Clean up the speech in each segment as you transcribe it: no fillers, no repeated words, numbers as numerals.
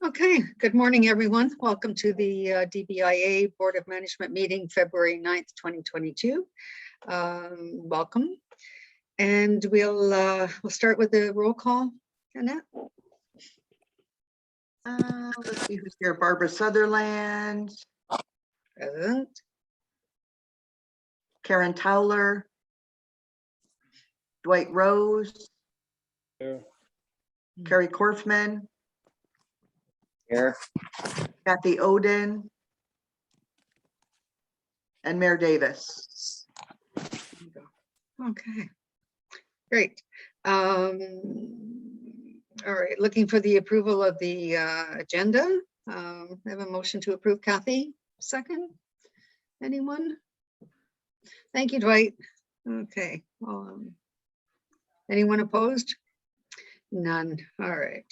Okay, good morning, everyone. Welcome to the DBIA Board of Management meeting, February 9th, 2022. Welcome. And we'll start with the roll call. Annette? Let's see who's here. Barbara Sutherland. Present. Karen Towler. Dwight Rose. Here. Carrie Korfman. Here. Kathy Oden. And Mayor Davis. Okay, great. All right, looking for the approval of the agenda. I have a motion to approve. Kathy, second. Anyone? Thank you, Dwight. Okay. Anyone opposed? None. All right.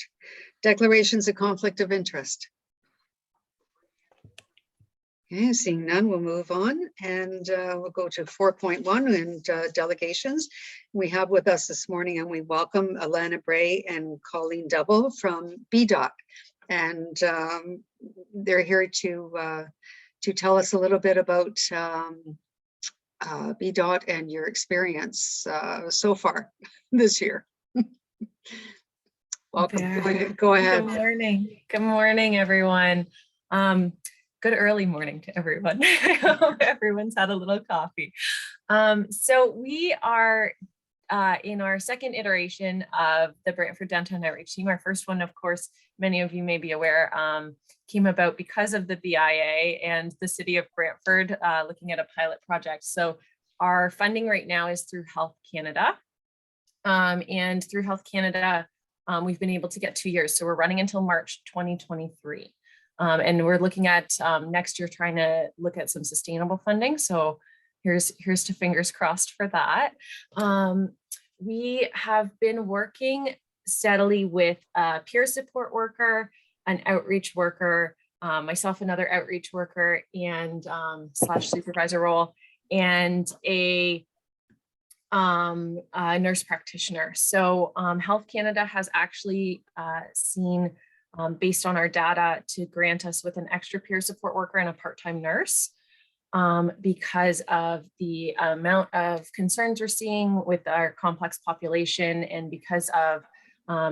Declarations of conflict of interest. Okay, seeing none, we'll move on and we'll go to 4.1 and delegations. We have with us this morning, and we welcome Alana Bray and Colleen Double from BDOT, and they're here to tell us a little bit about BDOT and your experience so far this year. Welcome. Go ahead. Good morning. Good morning, everyone. Good early morning to everyone. I hope everyone's had a little coffee. So we are in our second iteration of the Brantford Downtown Outreach Team. Our first one, of course, many of you may be aware, came about because of the BIA and the city of Brantford looking at a pilot project. So our funding right now is through Health Canada. And through Health Canada, we've been able to get 2 years. So we're running until March 2023. And we're looking at next year trying to look at some sustainable funding. So here's to fingers crossed for that. We have been working steadily with a peer support worker, an outreach worker, myself, another outreach worker, and slash supervisor role, and a nurse practitioner. So Health Canada has actually seen, based on our data, to grant us with an extra peer support worker and a part-time nurse because of the amount of concerns we're seeing with our complex population, and because of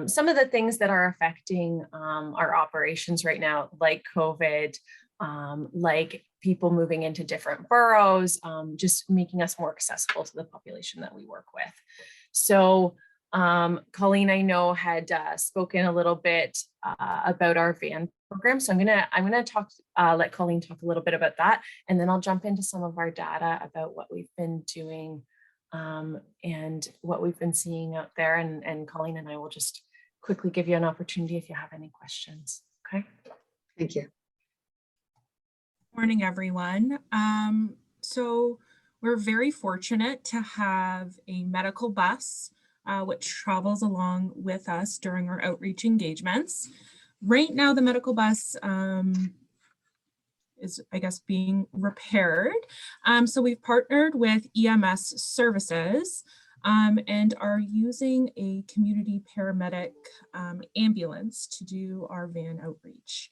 some of the things that are affecting our operations right now, like COVID, like people moving into different boroughs, just making us more accessible to the population that we work with. So Colleen, I know, had spoken a little bit about our van program. So I'm gonna talk, let Colleen talk a little bit about that, and then I'll jump into some of our data about what we've been doing and what we've been seeing out there. And Colleen and I will just quickly give you an opportunity if you have any questions. Okay. Thank you. Morning, everyone. So we're very fortunate to have a medical bus which travels along with us during our outreach engagements. Right now, the medical bus is, I guess, being repaired. So we've partnered with EMS Services and are using a community paramedic ambulance to do our van outreach.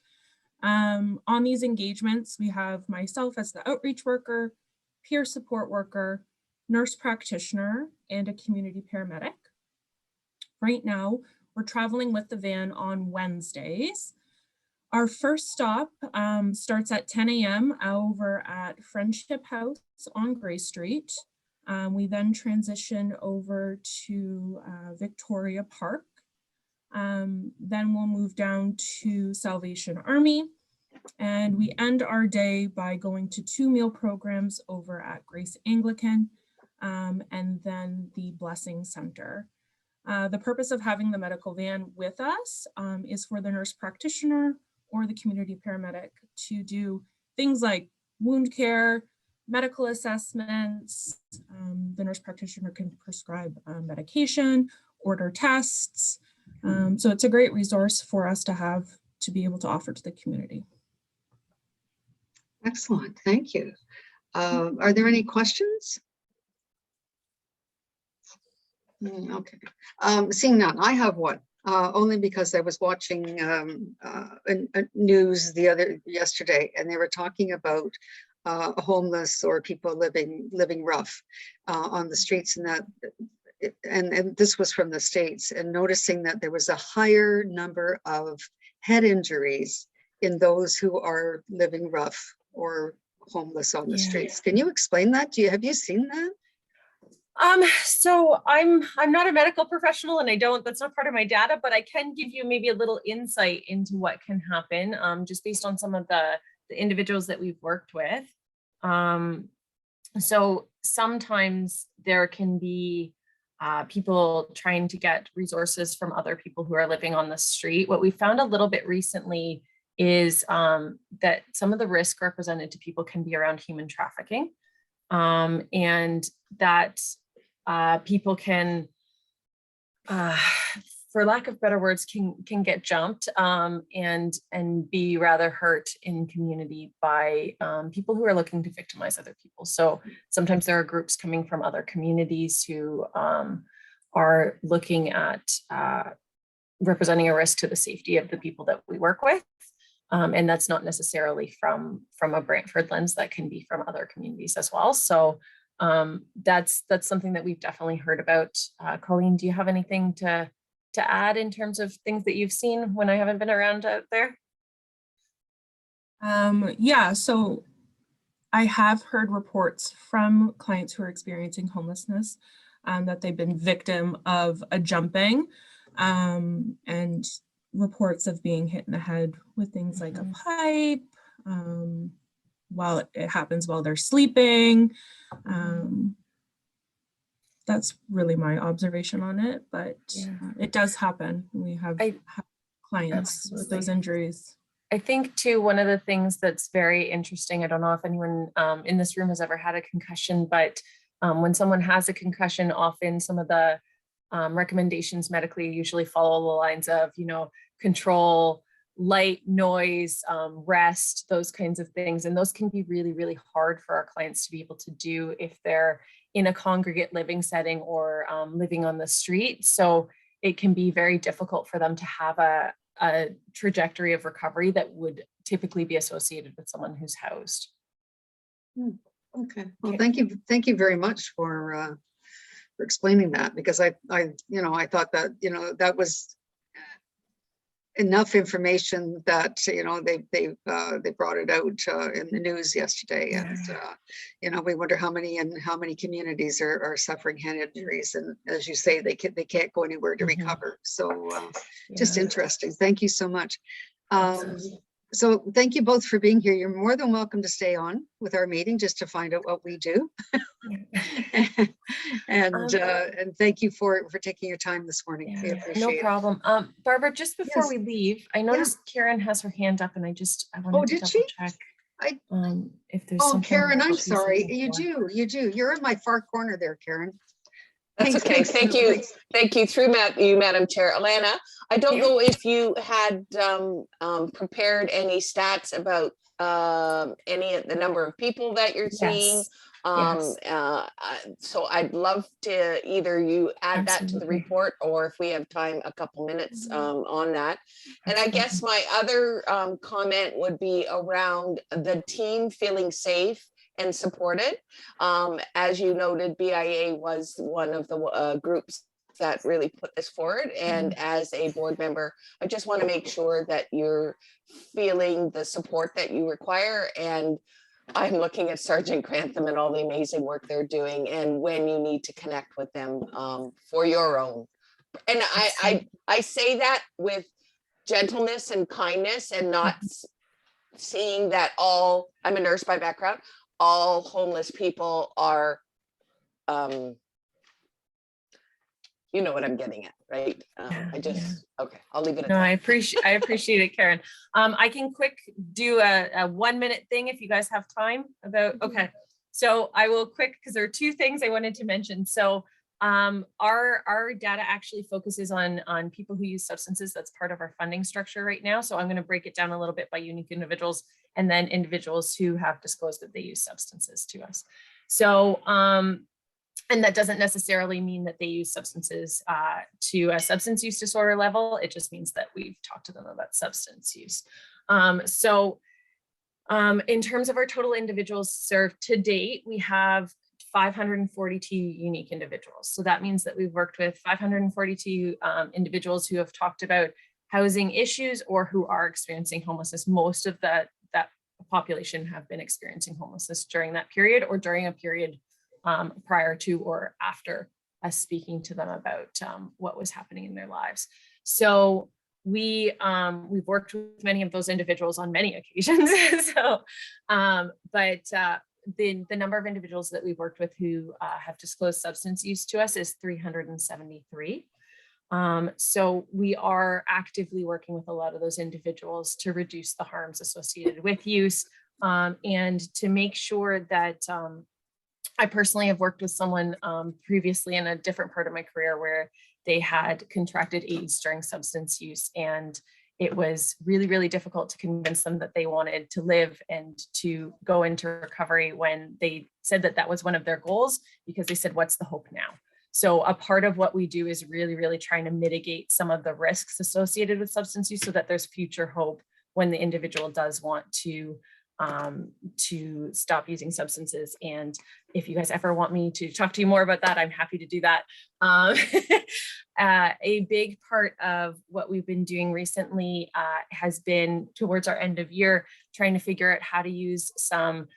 On these engagements, we have myself as the outreach worker, peer support worker, nurse practitioner, and a community paramedic. Right now, we're traveling with the van on Wednesdays. Our first stop starts at 10 a.m. over at Friendship House on Gray Street. We then transition over to Victoria Park. Then we'll move down to Salvation Army, and we end our day by going to 2 meal programs over at Grace Anglican and then the Blessing Center. The purpose of having the medical van with us is for the nurse practitioner or the community paramedic to do things like wound care, medical assessments. The nurse practitioner can prescribe medication, order tests. So it's a great resource for us to have to be able to offer to the community. Excellent. Thank you. Are there any questions? Okay. Seeing none, I have one. only because I was watching news yesterday, and they were talking about homeless or people living rough on the streets, and that. And this was from the States, and noticing that there was a higher number of head injuries in those who are living rough or homeless on the streets. Can you explain that? Have you seen that? So I'm not a medical professional, and that's not part of my data, but I can give you maybe a little insight into what can happen, just based on some of the individuals that we've worked with. So sometimes there can be people trying to get resources from other people who are living on the street. What we found a little bit recently is that some of the risk represented to people can be around human trafficking, and that people can, for lack of better words, can get jumped and be rather hurt in community by people who are looking to victimize other people. So sometimes there are groups coming from other communities who are looking at representing a risk to the safety of the people that we work with. And that's not necessarily from a Brantford lens, that can be from other communities as well. So that's something that we've definitely heard about. Colleen, do you have anything to add in terms of things that you've seen when I haven't been around out there? Yeah, so I have heard reports from clients who are experiencing homelessness that they've been victim of a jumping, and reports of being hit in the head with things like a pipe, while it happens while they're sleeping. That's really my observation on it, but it does happen. We have clients with those injuries. I think too, one of the things that's very interesting, I don't know if anyone in this room has ever had a concussion, but when someone has a concussion, often some of the recommendations medically usually follow the lines of, control, light, noise, rest, those kinds of things. And those can be really, really hard for our clients to be able to do if they're in a congregate living setting or living on the street. So it can be very difficult for them to have a trajectory of recovery that would typically be associated with someone who's housed. Okay. Well, thank you very much for explaining that, because I thought that that was enough information that they brought it out in the news yesterday, and we wonder how many communities are suffering head injuries, and as you say, they can't go anywhere to recover. So just interesting. Thank you so much. So thank you both for being here. You're more than welcome to stay on with our meeting just to find out what we do. and thank you for taking your time this morning. We appreciate no problem. Barbara, just before we leave, I noticed Karen has her hand up, and I wanted to double check. If there's something. Karen, I'm sorry. You do. You're in my far corner there, Karen. That's okay. Thank you. Thank you. Through you, Madam Chair. Alana, I don't know if you had prepared any stats about the number of people that you're seeing. So I'd love to either you add that to the report, or if we have time, a couple minutes on that. And I guess my other comment would be around the team feeling safe and supported. As you noted, BIA was one of the groups that really put this forward. And as a board member, I just want to make sure that you're feeling the support that you require. And I'm looking at Sergeant Grantham and all the amazing work they're doing, and when you need to connect with them for your own. And I say that with gentleness and kindness, and not seeing that I'm a nurse by background, all homeless people are, you know what I'm getting at, right? Okay, I'll leave it at that. I appreciate it, Karen. I can quick do a 1 minute thing if you guys have time okay. So I will quick, because there are two things I wanted to mention. So our data actually focuses on people who use substances. That's part of our funding structure right now. So I'm going to break it down a little bit by unique individuals, and then individuals who have disclosed that they use substances to us. So And that doesn't necessarily mean that they use substances to a substance use disorder level. It just means that we've talked to them about substance use. In terms of our total individuals served to date, we have 542 unique individuals. So that means that we've worked with 542 individuals who have talked about housing issues or who are experiencing homelessness. Most of that population have been experiencing homelessness during that period or during a period prior to or after us speaking to them about what was happening in their lives. So we've worked with many of those individuals on many occasions. The number of individuals that we've worked with who have disclosed substance use to us is 373. So we are actively working with a lot of those individuals to reduce the harms associated with use and to make sure that I personally have worked with someone previously in a different part of my career where they had contracted AIDS during substance use, and it was really, really difficult to convince them that they wanted to live and to go into recovery when they said that that was one of their goals, because they said, what's the hope now? So a part of what we do is really, really trying to mitigate some of the risks associated with substance use so that there's future hope when the individual does want to stop using substances. And if you guys ever want me to talk to you more about that, I'm happy to do that. A big part of what we've been doing recently has been towards our end of year, trying to figure out how to use some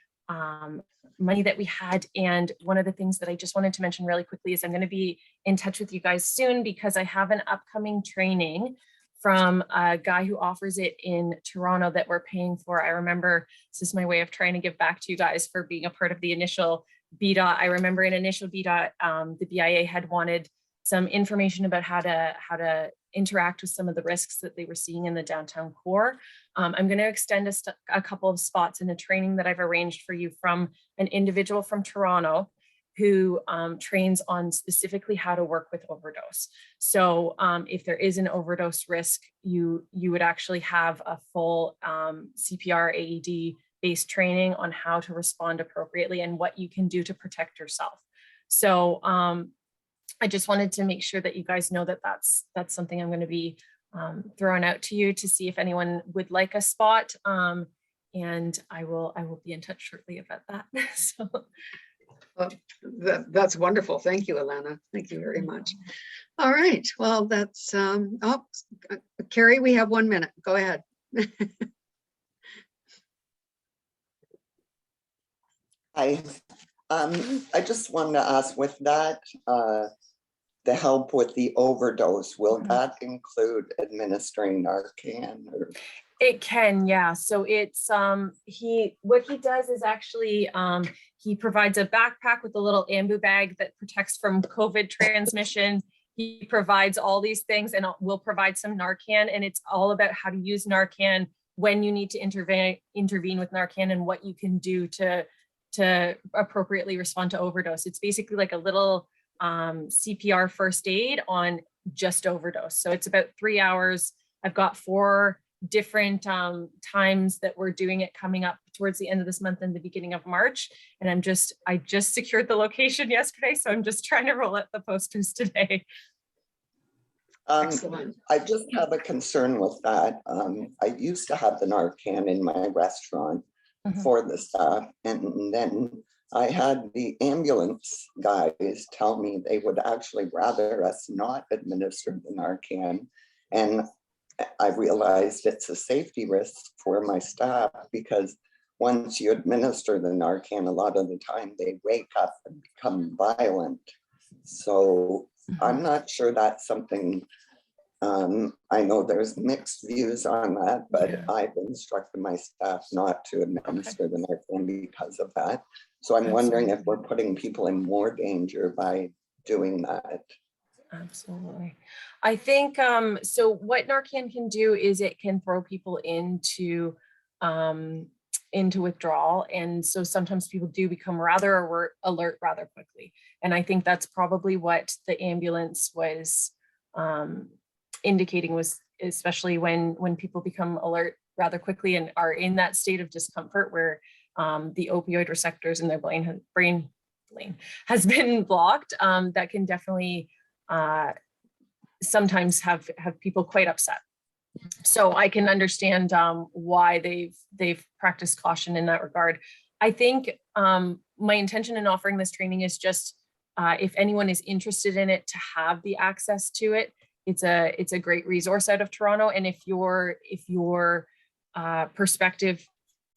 money that we had. And one of the things that I just wanted to mention really quickly is I'm going to be in touch with you guys soon because I have an upcoming training from a guy who offers it in Toronto that we're paying for. I remember, this is my way of trying to give back to you guys for being a part of the initial BDOT. I remember in initial BDOT, the BIA had wanted some information about how to interact with some of the risks that they were seeing in the downtown core. I'm going to extend a couple of spots in a training that I've arranged for you from an individual from Toronto who trains on specifically how to work with overdose. So if there is an overdose risk, you would actually have a full CPR AED based training on how to respond appropriately and what you can do to protect yourself. So I just wanted to make sure that you guys know that that's something I'm going to be throwing out to you to see if anyone would like a spot. And I will be in touch shortly about that. So. That's wonderful. Thank you, Alana. Thank you very much. All right. Well, that's, Carrie, we have 1 minute. Go ahead. Hi. I just wanted to ask, with that, the help with the overdose, will that include administering Narcan? Or? It can, yeah. So it's what he does is actually he provides a backpack with a little ambu bag that protects from COVID transmission. He provides all these things and will provide some Narcan, and it's all about how to use Narcan, when you need to intervene with Narcan, and what you can do to appropriately respond to overdose. It's basically like a little CPR first aid on just overdose. So it's about 3 hours. I've got 4 different times that we're doing it coming up towards the end of this month and the beginning of March. And I just secured the location yesterday. So I'm just trying to roll out the posters today. Excellent. I just have a concern with that. I used to have the Narcan in my restaurant for the staff. And then I had the ambulance guys tell me they would actually rather us not administer the Narcan. And I realized it's a safety risk for my staff, because once you administer the Narcan, a lot of the time they wake up and become violent. So I'm not sure that's something, I know there's mixed views on that, but I've instructed my staff not to administer the Narcan because of that. So I'm wondering if we're putting people in more danger by doing that. Absolutely. I think, so what Narcan can do is it can throw people into withdrawal. And so sometimes people do become rather alert rather quickly. And I think that's probably what the ambulance was indicating, was especially when people become alert rather quickly and are in that state of discomfort where the opioid receptors in their brain lane has been blocked, that can definitely sometimes have people quite upset. So I can understand why they've practiced caution in that regard. I think my intention in offering this training is just if anyone is interested in it, to have the access to it. It's a great resource out of Toronto, and if your perspective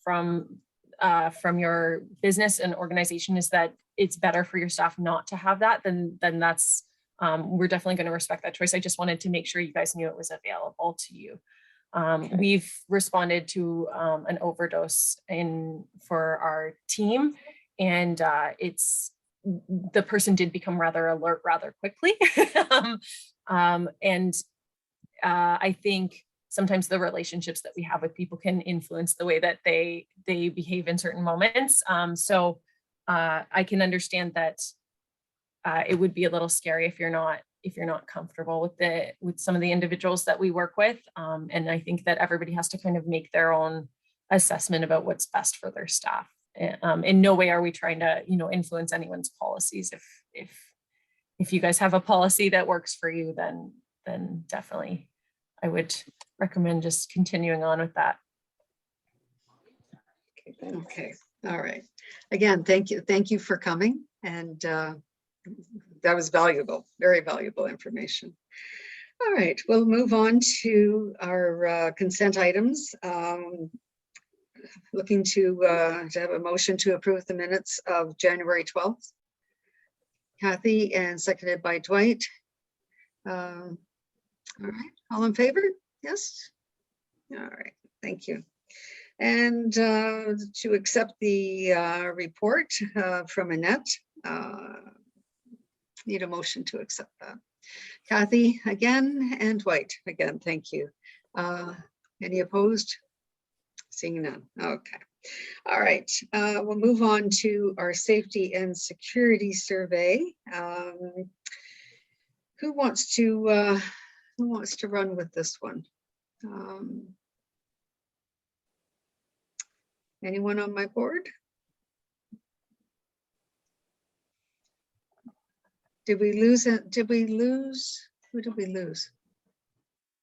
from your business and organization is that it's better for your staff not to have that, then that's we're definitely going to respect that choice. I just wanted to make sure you guys knew it was available to you. We've responded to an overdose for our team, and the person did become rather alert rather quickly. And I think sometimes the relationships that we have with people can influence the way that they behave in certain moments. So I can understand that it would be a little scary if you're not comfortable with some of the individuals that we work with. And I think that everybody has to kind of make their own assessment about what's best for their staff. In no way are we trying to, influence anyone's policies. If you guys have a policy that works for you, then definitely I would recommend just continuing on with that. Okay, all right. Again, thank you for coming, and that was valuable, very valuable information. All right, we'll move on to our consent items. Looking to have a motion to approve the minutes of January 12th. Kathy, and seconded by Dwight. All right, all in favor? Yes. All right, thank you. And to accept the report from Annette. Need a motion to accept that. Kathy again, and Dwight again, thank you. Any opposed? Seeing none. Okay. All right, we'll move on to our safety and security survey. Who wants to run with this one? Anyone on my board? Did we lose it? Did we lose? Who did we lose?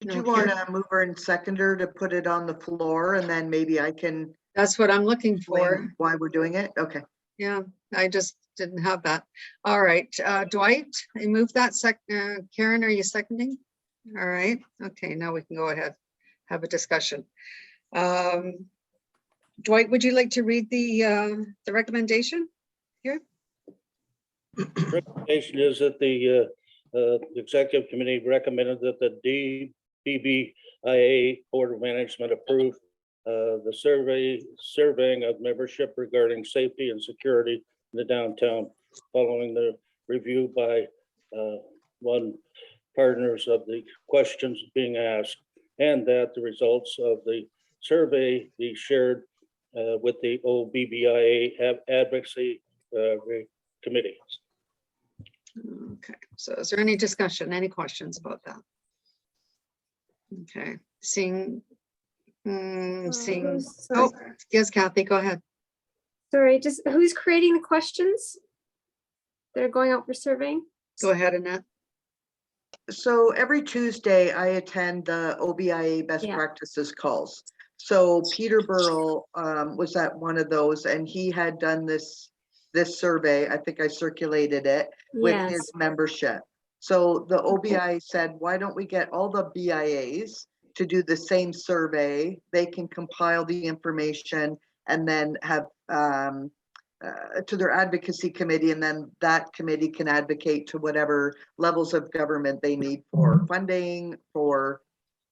Did No, you want Karen. a mover and seconder to put it on the floor, and then maybe I can That's what I'm looking for. explain why we're doing it? Okay. Yeah, I just didn't have that. All right, Dwight, you moved that Karen, are you seconding? All right, okay, now we can go ahead, have a discussion. Dwight, would you like to read the recommendation here? Recommendation is that the executive committee recommended that the DBBIA Board of Management approve the surveying of membership regarding safety and security in the downtown, following the review by one partners of the questions being asked, and that the results of the survey be shared with the OBBIA advocacy committee. Okay, so is there any discussion, any questions about that? Okay, seeing, oh, yes, Kathy, go ahead. Sorry, just who's creating the questions that are going out for surveying? Go ahead, Annette. So every Tuesday I attend the OBIA best Yeah. practices calls. So Peter Burrell was at one of those, and he had done this survey. I think I circulated it with Yes. his membership. So the OBIA said, why don't we get all the BIAs to do the same survey? They can compile the information and then have to their advocacy committee, and then that committee can advocate to whatever levels of government they need for funding, for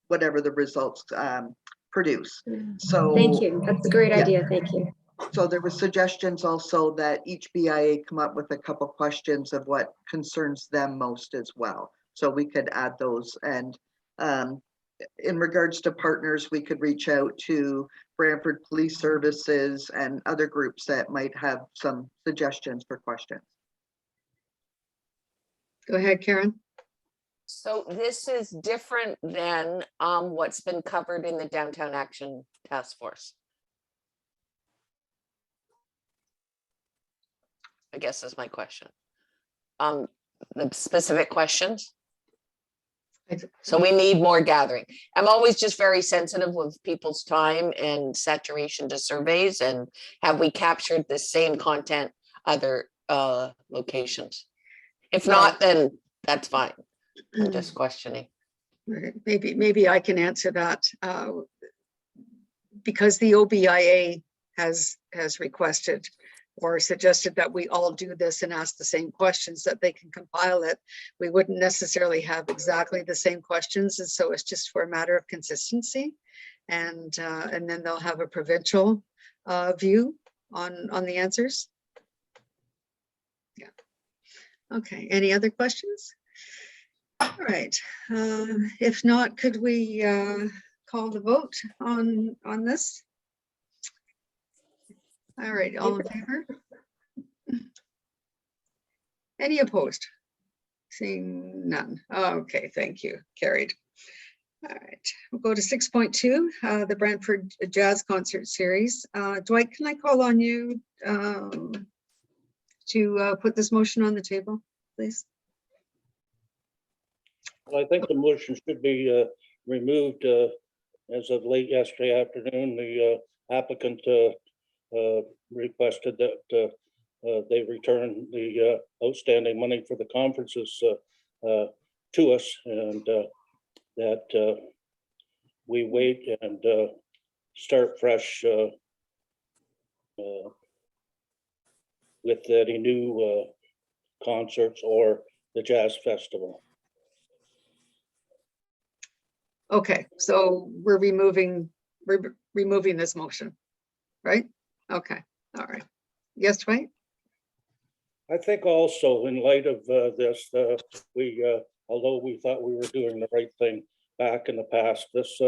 whatever the results produce. So Thank you. That's a great yeah. idea. Thank you. So there were suggestions also that each BIA come up with a couple questions of what concerns them most as well. So we could add those, and in regards to partners, we could reach out to Brantford Police Services and other groups that might have some suggestions for questions. Go ahead, Karen. So this is different than what's been covered in the Downtown Action Task Force. I guess is my question. The specific questions. So we need more gathering. I'm always just very sensitive with people's time and saturation to surveys, and have we captured the same content other locations? If not, then that's fine. I'm just questioning. Right. Maybe I can answer that. Because the OBIA has requested or suggested that we all do this and ask the same questions, that they can compile it. We wouldn't necessarily have exactly the same questions, and so it's just for a matter of consistency. And then they'll have a provincial view on the answers. Yeah. Okay, any other questions? All right, if not, could we call the vote on this? All right, all in favor? Any opposed? Seeing none. Okay, thank you. Carried. All right, we'll go to 6.2, the Brantford Jazz Concert Series. Dwight, can I call on you to put this motion on the table, please? Well, I think the motion should be removed as of late yesterday afternoon. The applicant requested that they return the outstanding money for the conferences to us, and that we wait and start fresh with any new concerts or the jazz festival. Okay, so we're removing this motion, right? Okay, all right. Yes, Dwight? I think also in light of this, although we thought we were doing the right thing back in the past, this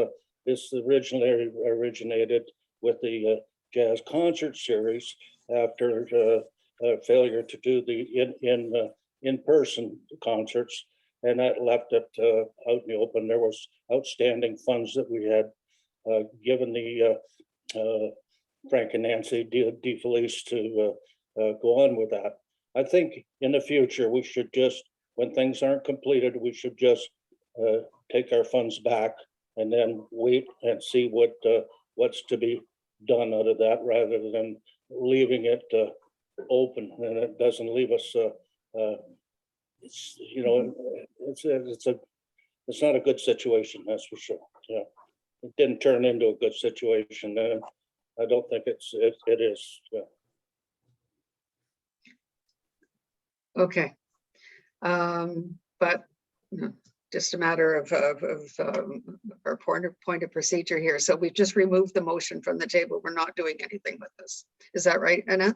originally originated with the jazz concert series after a failure to do the in-person concerts, and that left it out in the open. There was outstanding funds that we had given the Frank and Nancy DeFelice to go on with that. I think in the future, we should just, when things aren't completed, we should just take our funds back and then wait and see what's to be done out of that, rather than leaving it open, and it doesn't leave us. It's, you know, it's not a good situation, that's for sure. Yeah, it didn't turn into a good situation. I don't think it is. Yeah. Okay, but just a matter of our point of procedure here. So we've just removed the motion from the table. We're not doing anything with this. Is that right, Annette?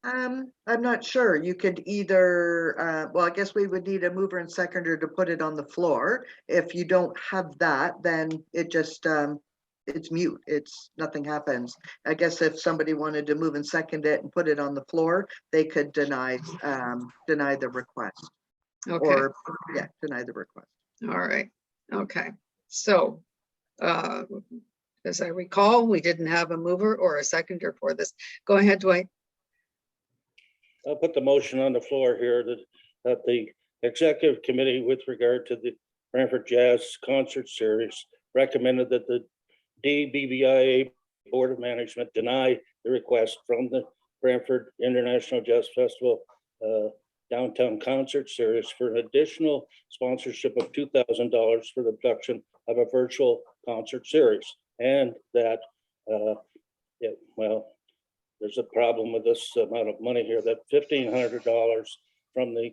I'm not sure. You could either, well, I guess we would need a mover and seconder to put it on the floor. If you don't have that, then it just, it's mute. Nothing happens. I guess if somebody wanted to move and second it and put it on the floor, they could deny the request. Okay. Or, yeah, deny the request. All right. Okay. So, as I recall, we didn't have a mover or a seconder for this. Go ahead, Dwight. I'll put the motion on the floor here that the executive committee, with regard to the Brantford Jazz Concert Series, recommended that the DBBIA Board of Management deny the request from the Brantford International Jazz Festival Downtown Concert Series for an additional sponsorship of $2,000 for the production of a virtual concert series, and that there's a problem with this amount of money here, that $1,500 from the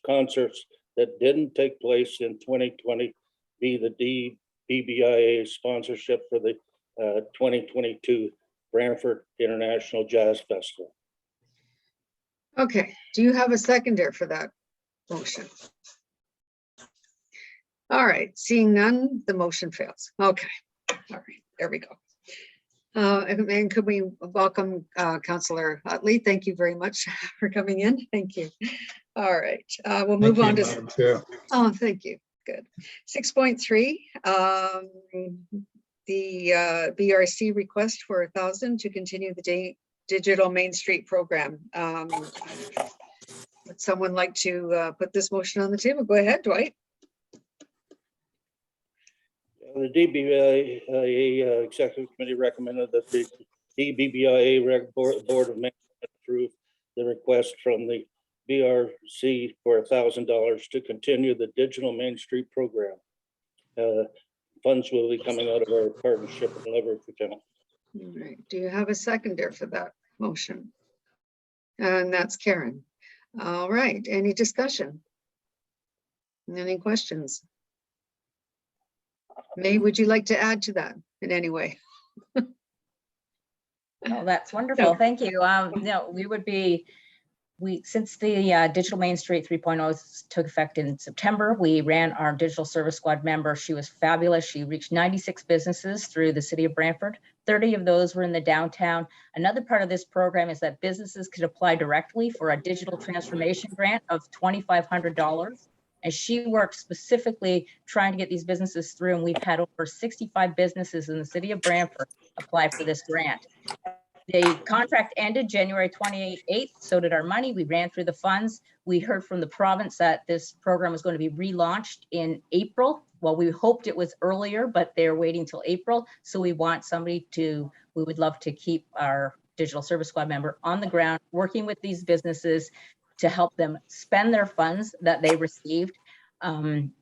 concerts that didn't take place in 2020 be the DBBIA sponsorship for the 2022 Brantford International Jazz Festival. Okay, do you have a seconder for that motion? All right, seeing none, the motion fails. Okay, all right, there we go. And could we welcome Councillor Utley? Thank you very much for coming in. Thank you. All right, we'll move on to. Oh, thank you. Good. 6.3, the BRC request for 1,000 to continue the digital Main Street program. Would someone like to put this motion on the table? Go ahead, Dwight. The DBBIA Executive Committee recommended that the DBBIA Board of Management approve the request from the BRC for $1,000 to continue the digital Main Street program. Funds will be coming out of our partnership with Leverage account. All right. Do you have a seconder for that motion? And that's Karen. All right. Any discussion? Any questions? May, would you like to add to that in any way? Oh, that's wonderful. Thank you. No, since the Digital Main Street 3.0 took effect in September, we ran our Digital Service Squad member. She was fabulous. She reached 96 businesses through the city of Brantford. 30 of those were in the downtown. Another part of this program is that businesses could apply directly for a digital transformation grant of $2,500. And she worked specifically trying to get these businesses through. And we've had over 65 businesses in the city of Brantford apply for this grant. The contract ended January 28th, so did our money. We ran through the funds. We heard from the province that this program was going to be relaunched in April. Well, we hoped it was earlier, but they're waiting till April. So we would love to keep our Digital Service Squad member on the ground, working with these businesses to help them spend their funds that they received, and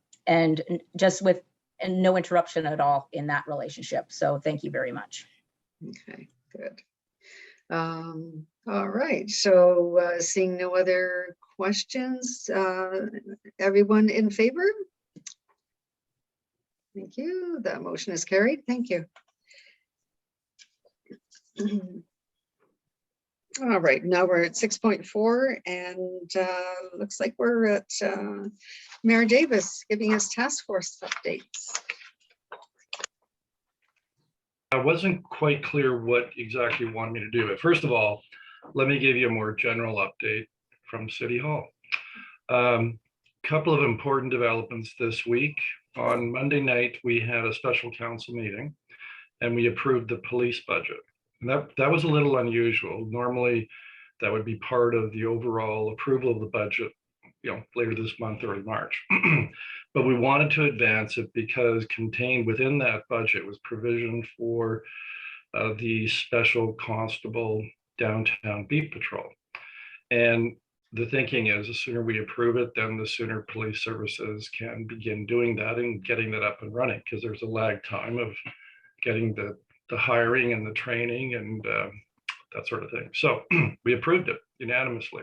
just with no interruption at all in that relationship. So thank you very much. Okay, good. All right, so seeing no other questions, everyone in favor? Thank you. That motion is carried. Thank you. All right, now we're at 6.4 and looks like we're at Mayor Davis giving us task force updates. I wasn't quite clear what exactly you wanted me to do. But first of all, let me give you a more general update from City Hall. Couple of important developments this week. On Monday night, we had a special council meeting and we approved the police budget. And that was a little unusual. Normally, that would be part of the overall approval of the budget, later this month, early March. But we wanted to advance it because contained within that budget was provision for the special constable downtown beat patrol. And the thinking is the sooner we approve it, then the sooner police services can begin doing that and getting that up and running, because there's a lag time of getting the hiring and the training and that sort of thing. So we approved it unanimously.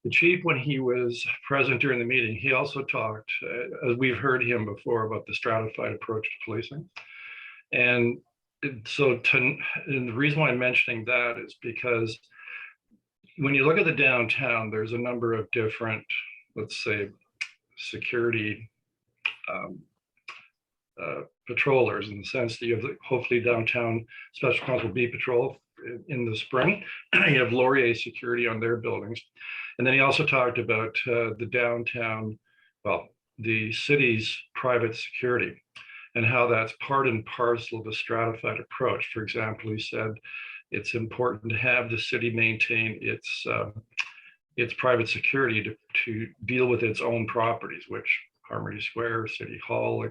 The chief, when he was present during the meeting, he also talked, as we've heard him before, about the stratified approach to policing. And so and the reason why I'm mentioning that is because when you look at the downtown, there's a number of different, let's say, security patrollers, in the sense that you have hopefully downtown special constable beat patrol in the spring. You have Laurier security on their buildings. And then he also talked about the downtown, well, the city's private security and how that's part and parcel of the stratified approach. For example, he said it's important to have the city maintain its private security to deal with its own properties, which Harmony Square, City Hall,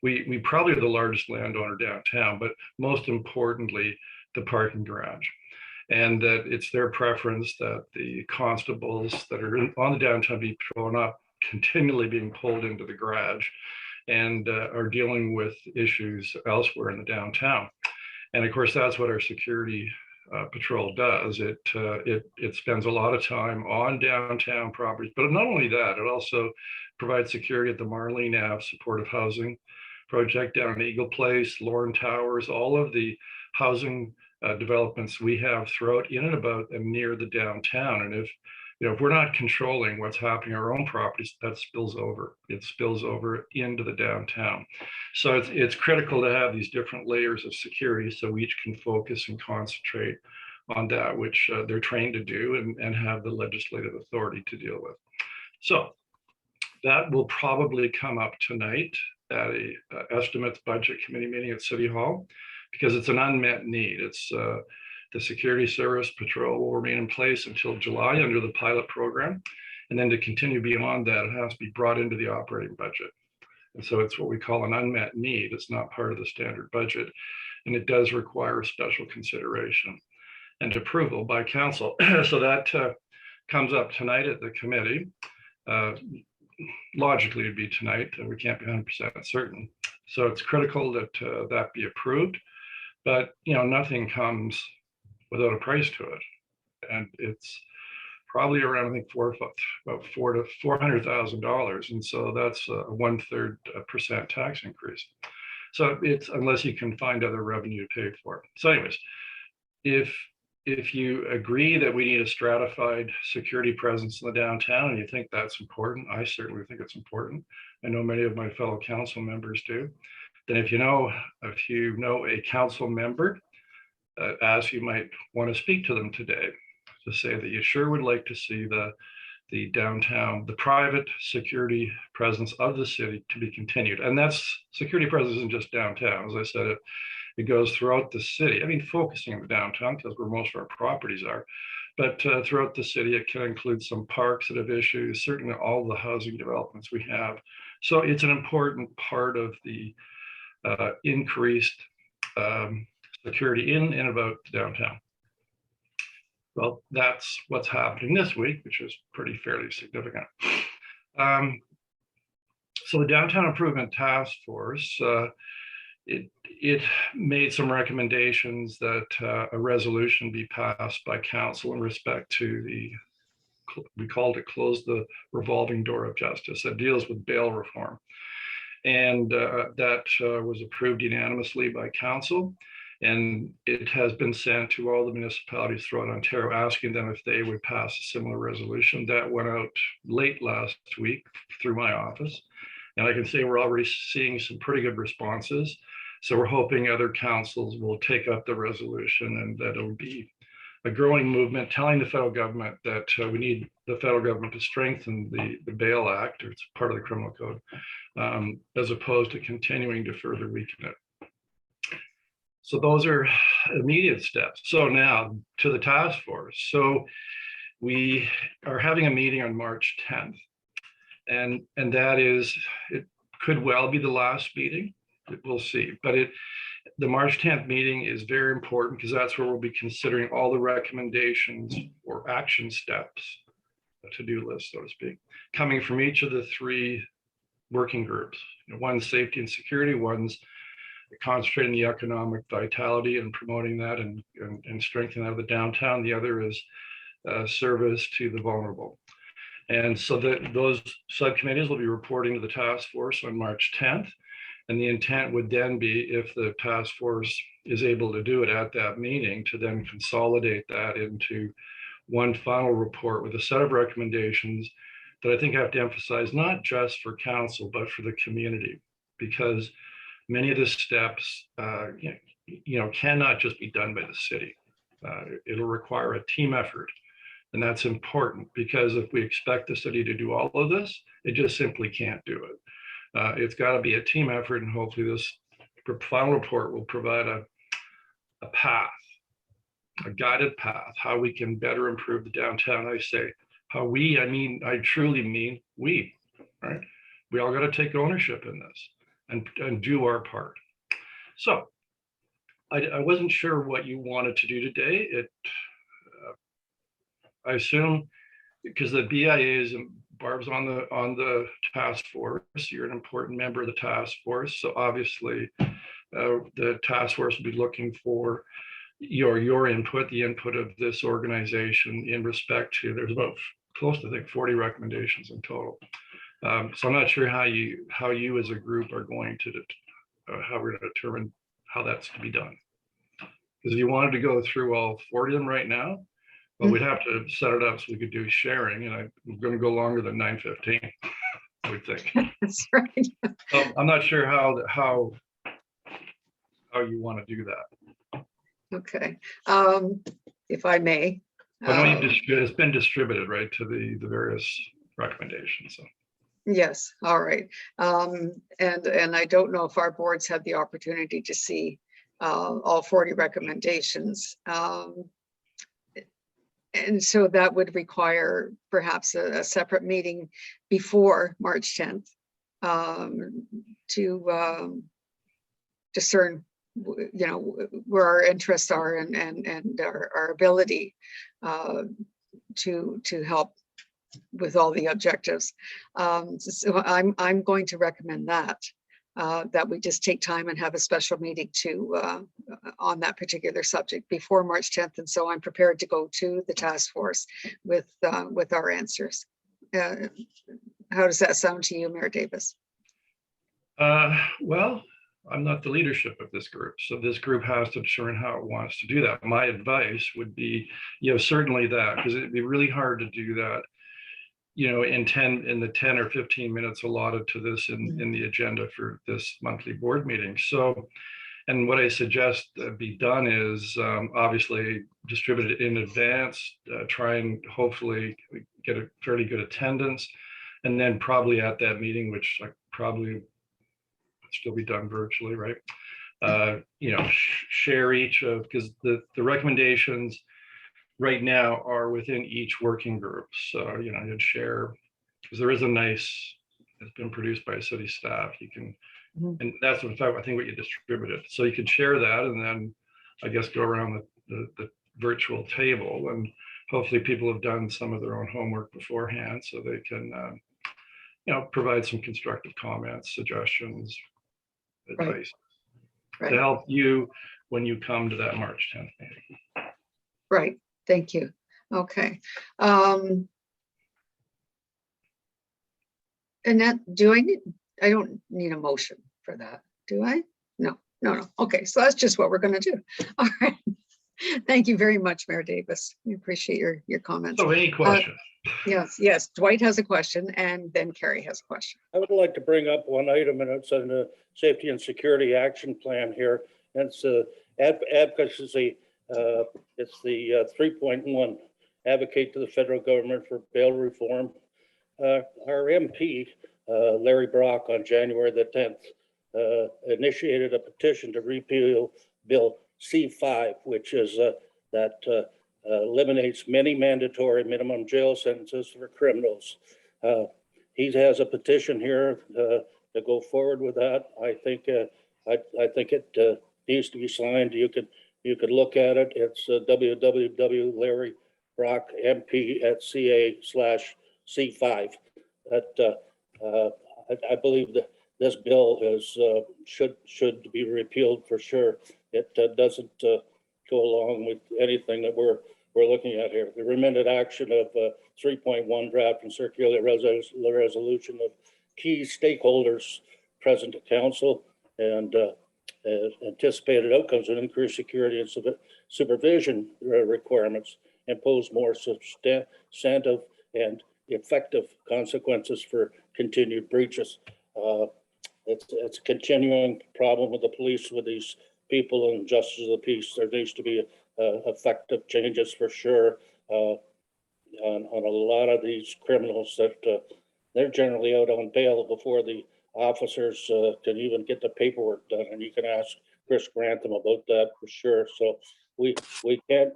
we probably are the largest landowner downtown, but most importantly, the parking garage. And that it's their preference that the constables that are on the downtown beat patrol are not continually being pulled into the garage and are dealing with issues elsewhere in the downtown. And of course, that's what our security patrol does. It spends a lot of time on downtown properties, but not only that, it also provides security at the Marlene Ave supportive housing project down in Eagle Place, Lorne Towers, all of the housing developments we have throughout in and about and near the downtown. And if we're not controlling what's happening on our own properties, that spills over. It spills over into the downtown. So it's critical to have these different layers of security so each can focus and concentrate on that which they're trained to do and have the legislative authority to deal with. So that will probably come up tonight at a estimates budget committee meeting at City Hall, because it's an unmet need. It's the security service patrol will remain in place until July under the pilot program. And then to continue beyond that, it has to be brought into the operating budget. And so it's what we call an unmet need. It's not part of the standard budget. And it does require special consideration and approval by council. So that comes up tonight at the committee. Logically, it'd be tonight, and we can't be 100% certain. So it's critical that that be approved. But nothing comes without a price to it, and it's probably around, I think, about $400,000, and so that's a 1/3% tax increase. So it's, unless you can find other revenue to pay for it. So, anyways, if you agree that we need a stratified security presence in the downtown, and you think that's important, I certainly think it's important. I know many of my fellow council members do. Then if you know a council member, as you might want to speak to them today, to say that you sure would like to see the downtown, the private security presence of the city to be continued. And that's security presence isn't just downtown. As I said, it goes throughout the city. I mean, focusing on the downtown because where most of our properties are, but throughout the city, it can include some parks that have issues, certainly all the housing developments we have. So it's an important part of the increased security in and about downtown. Well, that's what's happening this week, which is fairly significant. So the Downtown Improvement Task Force, it made some recommendations that a resolution be passed by council in respect to we called it Close the Revolving Door of Justice, that deals with bail reform. And that was approved unanimously by council. And it has been sent to all the municipalities throughout Ontario, asking them if they would pass a similar resolution. That went out late last week through my office. And I can say we're already seeing some pretty good responses. So we're hoping other councils will take up the resolution, and that it'll be a growing movement telling the federal government that we need the federal government to strengthen the Bail Act, or it's part of the criminal code, as opposed to continuing to further weaken it. So those are immediate steps. So now to the task force. So we are having a meeting on March 10th. And that is, it could well be the last meeting. We'll see. But the March 10th meeting is very important because that's where we'll be considering all the recommendations or action steps, a to-do list, so to speak, coming from each of the three working groups. One's safety and security, one's concentrating the economic vitality and promoting that and strengthening that of the downtown. The other is service to the vulnerable. And so those subcommittees will be reporting to the task force on March 10th. And the intent would then be, if the task force is able to do it at that meeting, to then consolidate that into one final report with a set of recommendations that I think I have to emphasize, not just for council, but for the community, because many of the steps, cannot just be done by the city. It'll require a team effort. And that's important, because if we expect the city to do all of this, it just simply can't do it. It's got to be a team effort, and hopefully this final report will provide a path, a guided path, how we can better improve the downtown. I say how we, I truly mean we, right? We all got to take ownership in this and do our part. So I wasn't sure what you wanted to do today. I assume because the BIA is, Barb's on the task force, you're an important member of the task force. So obviously the task force will be looking for your input, the input of this organization in respect to, there's about close to, I think, 40 recommendations in total. So I'm not sure how you as a group are going to, how we're going to determine how that's to be done. Because if you wanted to go through all 40 of them right now, well, we'd have to set it up so we could do sharing, and I'm going to go longer than 9:15, I would think. That's right. So I'm not sure how you want to do that. Okay, if I may. I know it's been distributed, right, to the various recommendations. So. Yes, all right. And I don't know if our boards had the opportunity to see all 40 recommendations. And so that would require perhaps a separate meeting before March 10th to discern, you know, where our interests are and our ability to help with all the objectives. So I'm going to recommend that we just take time and have a special meeting on that particular subject before March 10th. And so I'm prepared to go to the task force with our answers. How does that sound to you, Mayor Davis? Well, I'm not the leadership of this group, so this group has to determine how it wants to do that. My advice would be, certainly that, because it'd be really hard to do that, in the 10 or 15 minutes allotted to this in the agenda for this monthly board meeting. So, and what I suggest be done is obviously distribute it in advance, try and hopefully get a fairly good attendance, and then probably at that meeting, which I probably still be done virtually, right? Share each of, because the recommendations right now are within each working group. So, you'd share, because there is it's been produced by city staff. You can, and that's in fact, I think what you distributed. So you could share that and then I guess go around the virtual table, and hopefully people have done some of their own homework beforehand so they can, provide some constructive comments, suggestions, advice to help you when you come to that March 10th meeting. Right. Thank you. Okay. Annette, I don't need a motion for that, do I? No. Okay, so that's just what we're going to do. All right. Thank you very much, Mayor Davis. We appreciate your comments. So any questions? Yes. Dwight has a question and then Carrie has a question. I would like to bring up one item, and it's in the Safety and Security Action Plan here. And it's advocacy. It's the 3.1, advocate to the federal government for bail reform. Our MP, Larry Brock, on January the 10th, initiated a petition to repeal Bill C5, which is that eliminates many mandatory minimum jail sentences for criminals. He has a petition here to go forward with that. I think it needs to be signed. You could look at it. It's www.LarryBrockMP@ca/C5. I believe that this bill should be repealed for sure. It doesn't go along with anything that we're looking at here. The recommended action of 3.1 draft and circular resolution of key stakeholders present at council and anticipated outcomes of increased security and supervision requirements impose more substantive and effective consequences for continued breaches. It's a continuing problem with the police, with these people and justice of the peace. There needs to be effective changes for sure on a lot of these criminals that they're generally out on bail before the officers can even get the paperwork done. And you can ask Chris Grantham about that for sure. So we can't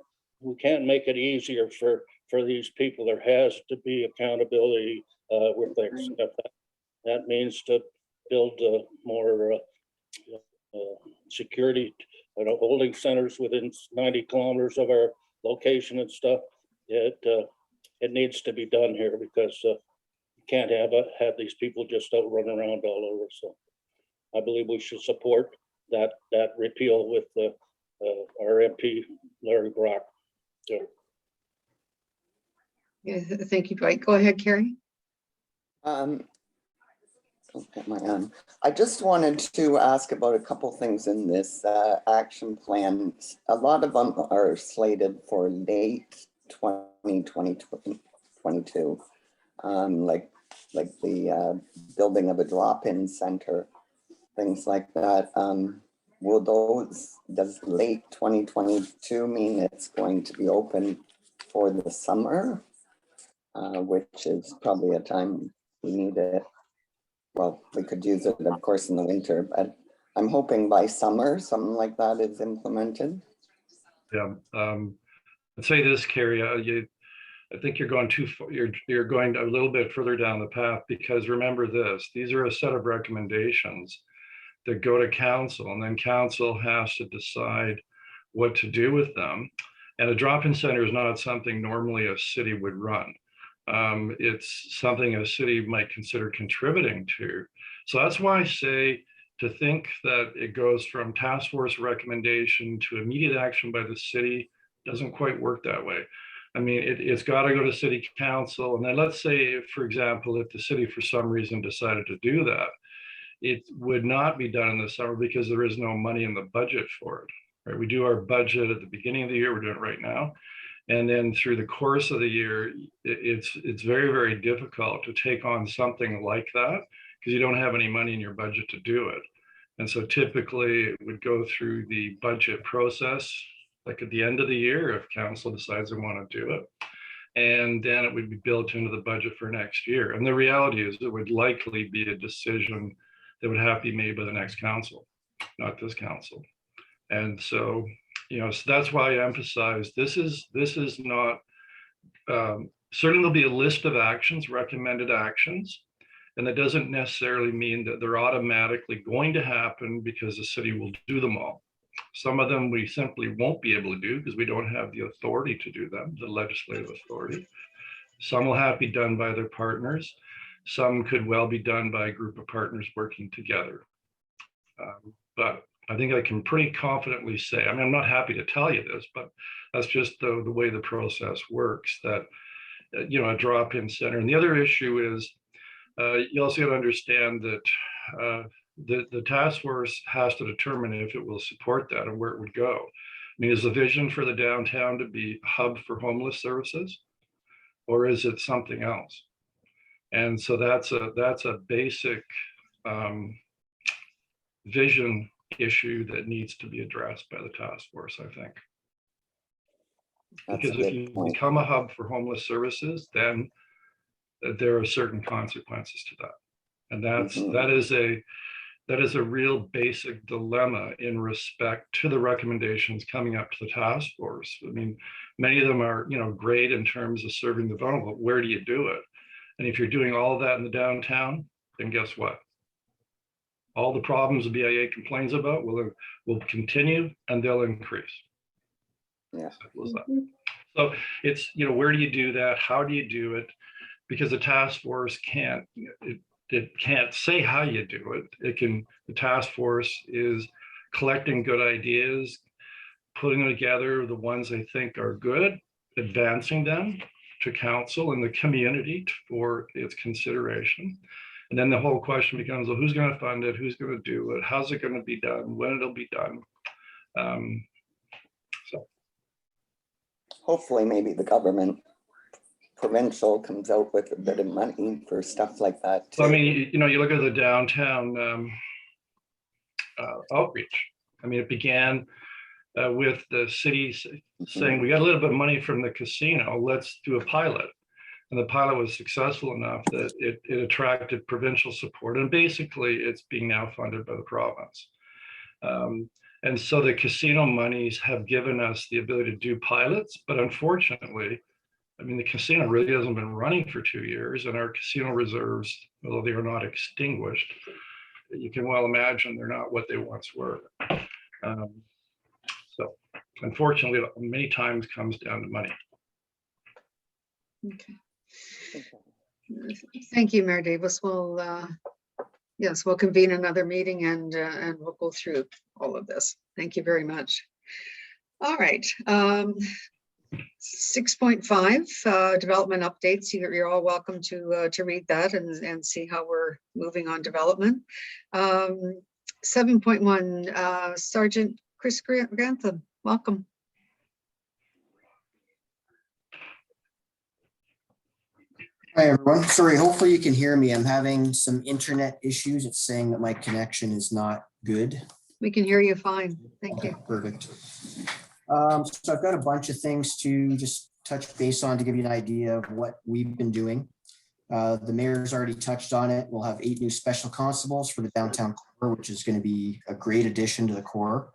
make it easier for these people. There has to be accountability with things. That means to build more security, holding centers within 90 kilometers of our location and stuff. It needs to be done here because you can't have these people just out running around all over. So I believe we should support that repeal with our MP Larry Brock. So. Yeah, thank you, Dwight. Go ahead, Carrie. I just wanted to ask about a couple things in this action plan. A lot of them are slated for late 2022, like the building of a drop-in center, things like that. Does late 2022 mean it's going to be open for the summer, which is probably a time we need it well, we could use it, of course, in the winter, but I'm hoping by summer, something like that is implemented. Yeah, I'd say this, Carrie, I think you're going too far. You're going a little bit further down the path, because remember this, these are a set of recommendations that go to council, and then council has to decide what to do with them. And a drop-in center is not something normally a city would run. It's something a city might consider contributing to. So that's why I say to think that it goes from task force recommendation to immediate action by the city doesn't quite work that way. I mean, it's got to go to city council. And then let's say, for example, if the city for some reason decided to do that, it would not be done in the summer because there is no money in the budget for it. Right? We do our budget at the beginning of the year. We're doing it right now. And then through the course of the year, it's very, very difficult to take on something like that because you don't have any money in your budget to do it. And so typically it would go through the budget process, like at the end of the year, if council decides they want to do it. And then it would be built into the budget for next year. And the reality is it would likely be a decision that would have to be made by the next council, not this council. And so, so that's why I emphasize this is not, certainly there'll be a list of actions, recommended actions, and that doesn't necessarily mean that they're automatically going to happen because the city will do them all. Some of them we simply won't be able to do because we don't have the authority to do them, the legislative authority. Some will have to be done by their partners. Some could well be done by a group of partners working together. But I think I can pretty confidently say, I mean, I'm not happy to tell you this, but that's just the way the process works, that, a drop-in center. And the other issue is, you also got to understand that the task force has to determine if it will support that and where it would go. I mean, is the vision for the downtown to be a hub for homeless services, or is it something else? And so that's a basic vision issue that needs to be addressed by the task force, I think. Because if you become a hub for homeless services, then there are certain consequences to that. And that is a real basic dilemma in respect to the recommendations coming up to the task force. I mean, many of them are, great in terms of serving the vulnerable. Where do you do it? And if you're doing all of that in the downtown, then guess what? All the problems the BIA complains about will continue and they'll increase. Yeah. So it's, where do you do that? How do you do it? Because the task force can't say how you do it. The task force is collecting good ideas, putting them together, the ones they think are good, advancing them to council and the community for its consideration. And then the whole question becomes, well, who's going to fund it? Who's going to do it? How's it going to be done? When it'll be done? So hopefully maybe the government provincial comes out with a bit of money for stuff like that too. I mean, you look at the downtown outreach. I mean, it began with the city saying, we got a little bit of money from the casino, let's do a pilot. And the pilot was successful enough that it attracted provincial support. And basically it's being now funded by the province. And so the casino monies have given us the ability to do pilots, but unfortunately, I mean, the casino really hasn't been running for 2 years, and our casino reserves, although they are not extinguished, you can well imagine they're not what they once were. So unfortunately, many times comes down to money. Okay. Thank you, Mayor Davis. Yes, we'll convene another meeting and we'll go through all of this. Thank you very much. All right. 6.5 development updates. You're all welcome to read that and see how we're moving on development. 7.1 Sergeant Chris Grantham, welcome. Hi, everyone. Sorry, hopefully you can hear me. I'm having some internet issues. It's saying that my connection is not good. We can hear you fine. Thank you. Perfect. So I've got a bunch of things to just touch base on to give you an idea of what we've been doing. The mayor's already touched on it. We'll have 8 new special constables for the downtown core, which is going to be a great addition to the core.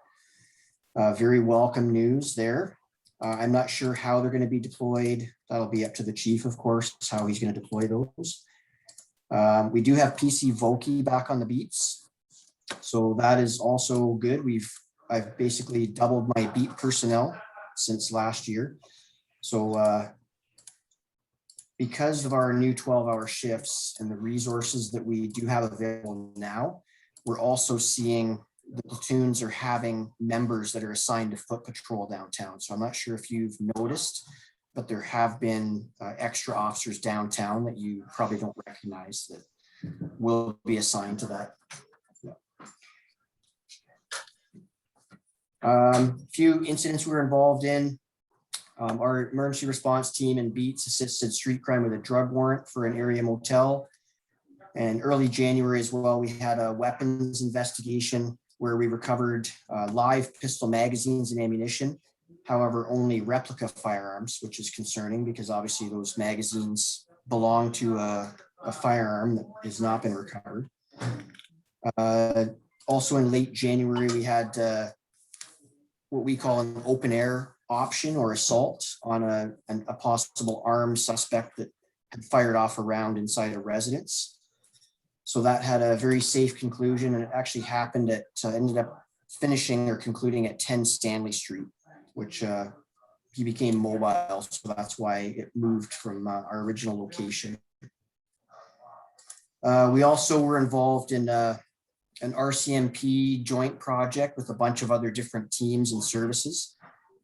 Very welcome news there. I'm not sure how they're going to be deployed. That'll be up to the chief, of course, how he's going to deploy those. We do have PC Voki back on the beats. So that is also good. I've basically doubled my beat personnel since last year. So because of our new 12-hour shifts and the resources that we do have available now, we're also seeing the platoons are having members that are assigned to foot patrol downtown. So I'm not sure if you've noticed, but there have been extra officers downtown that you probably don't recognize that will be assigned to that. Few incidents we were involved in. Our emergency response team and beats assisted street crime with a drug warrant for an area motel. And early January as well, we had a weapons investigation where we recovered live pistol magazines and ammunition. However, only replica firearms, which is concerning because obviously those magazines belong to a firearm that has not been recovered. Also in late January, we had what we call an open air option or assault on a possible armed suspect that had fired off a round inside a residence. So that had a very safe conclusion, and it actually happened at, ended up finishing or concluding at 10 Stanley Street, which he became mobile. So that's why it moved from our original location. We also were involved in an RCMP joint project with a bunch of other different teams and services.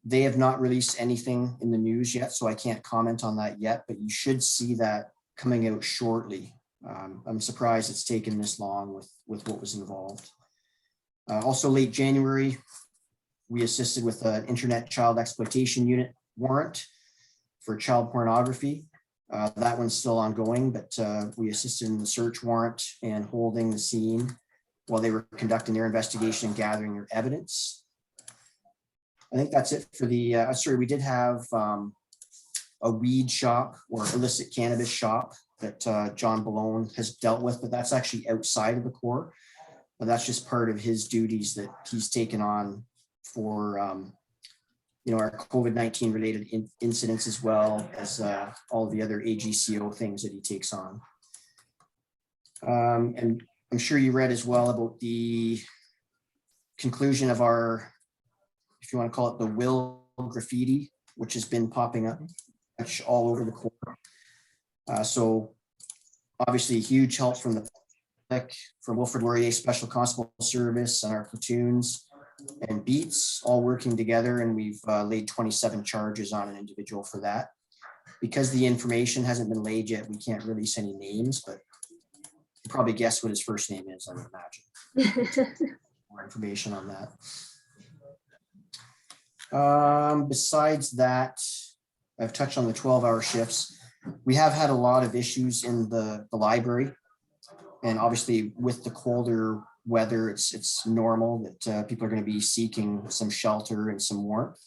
They have not released anything in the news yet, so I can't comment on that yet, but you should see that coming out shortly. I'm surprised it's taken this long with what was involved. Also late January, we assisted with an internet child exploitation unit warrant for child pornography. That one's still ongoing, but we assisted in the search warrant and holding the scene while they were conducting their investigation and gathering their evidence. I think that's it for the, sorry, we did have a weed shop or illicit cannabis shop that John Balone has dealt with, but that's actually outside of the core. But that's just part of his duties that he's taken on for, our COVID-19 related incidents, as well as all the other AGCO things that he takes on. And I'm sure you read as well about the conclusion of our, if you want to call it, the will graffiti, which has been popping up all over the core. So obviously huge help from the public, from Wilfrid Laurier Special Constable Service and our platoons and beats all working together. And we've laid 27 charges on an individual for that. Because the information hasn't been laid yet, we can't release any names, but you probably guess what his first name is, I would imagine. More information on that. Besides that, I've touched on the 12-hour shifts. We have had a lot of issues in the library. And obviously with the colder weather, it's normal that people are going to be seeking some shelter and some warmth.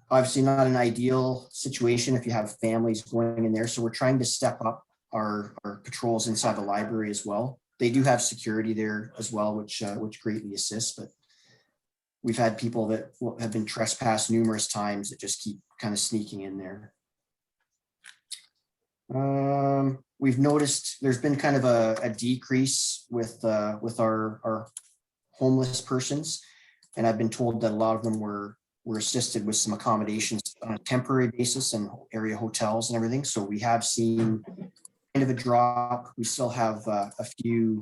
Obviously not an ideal situation if you have families going in there. So we're trying to step up our patrols inside the library as well. They do have security there as well, which greatly assists, but we've had people that have been trespassed numerous times that just keep kind of sneaking in there. We've noticed there's been kind of a decrease with our homeless persons. And I've been told that a lot of them were assisted with some accommodations on a temporary basis and area hotels and everything. So we have seen kind of a drop. We still have a few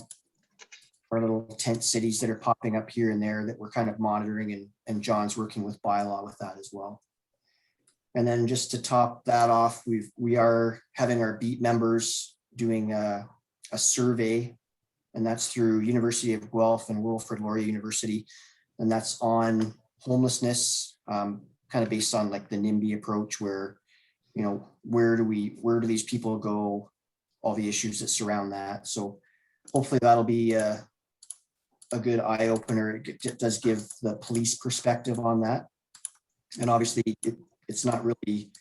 our little tent cities that are popping up here and there that we're kind of monitoring, and John's working with bylaw with that as well. And then just to top that off, we are having our beat members doing a survey, and that's through University of Guelph and Wilfrid Laurier University, and that's on homelessness, kind of based on like the NIMBY approach, where where do these people go, all the issues that surround that. So hopefully that'll be a good eye opener. It does give the police perspective on that. And obviously it's not really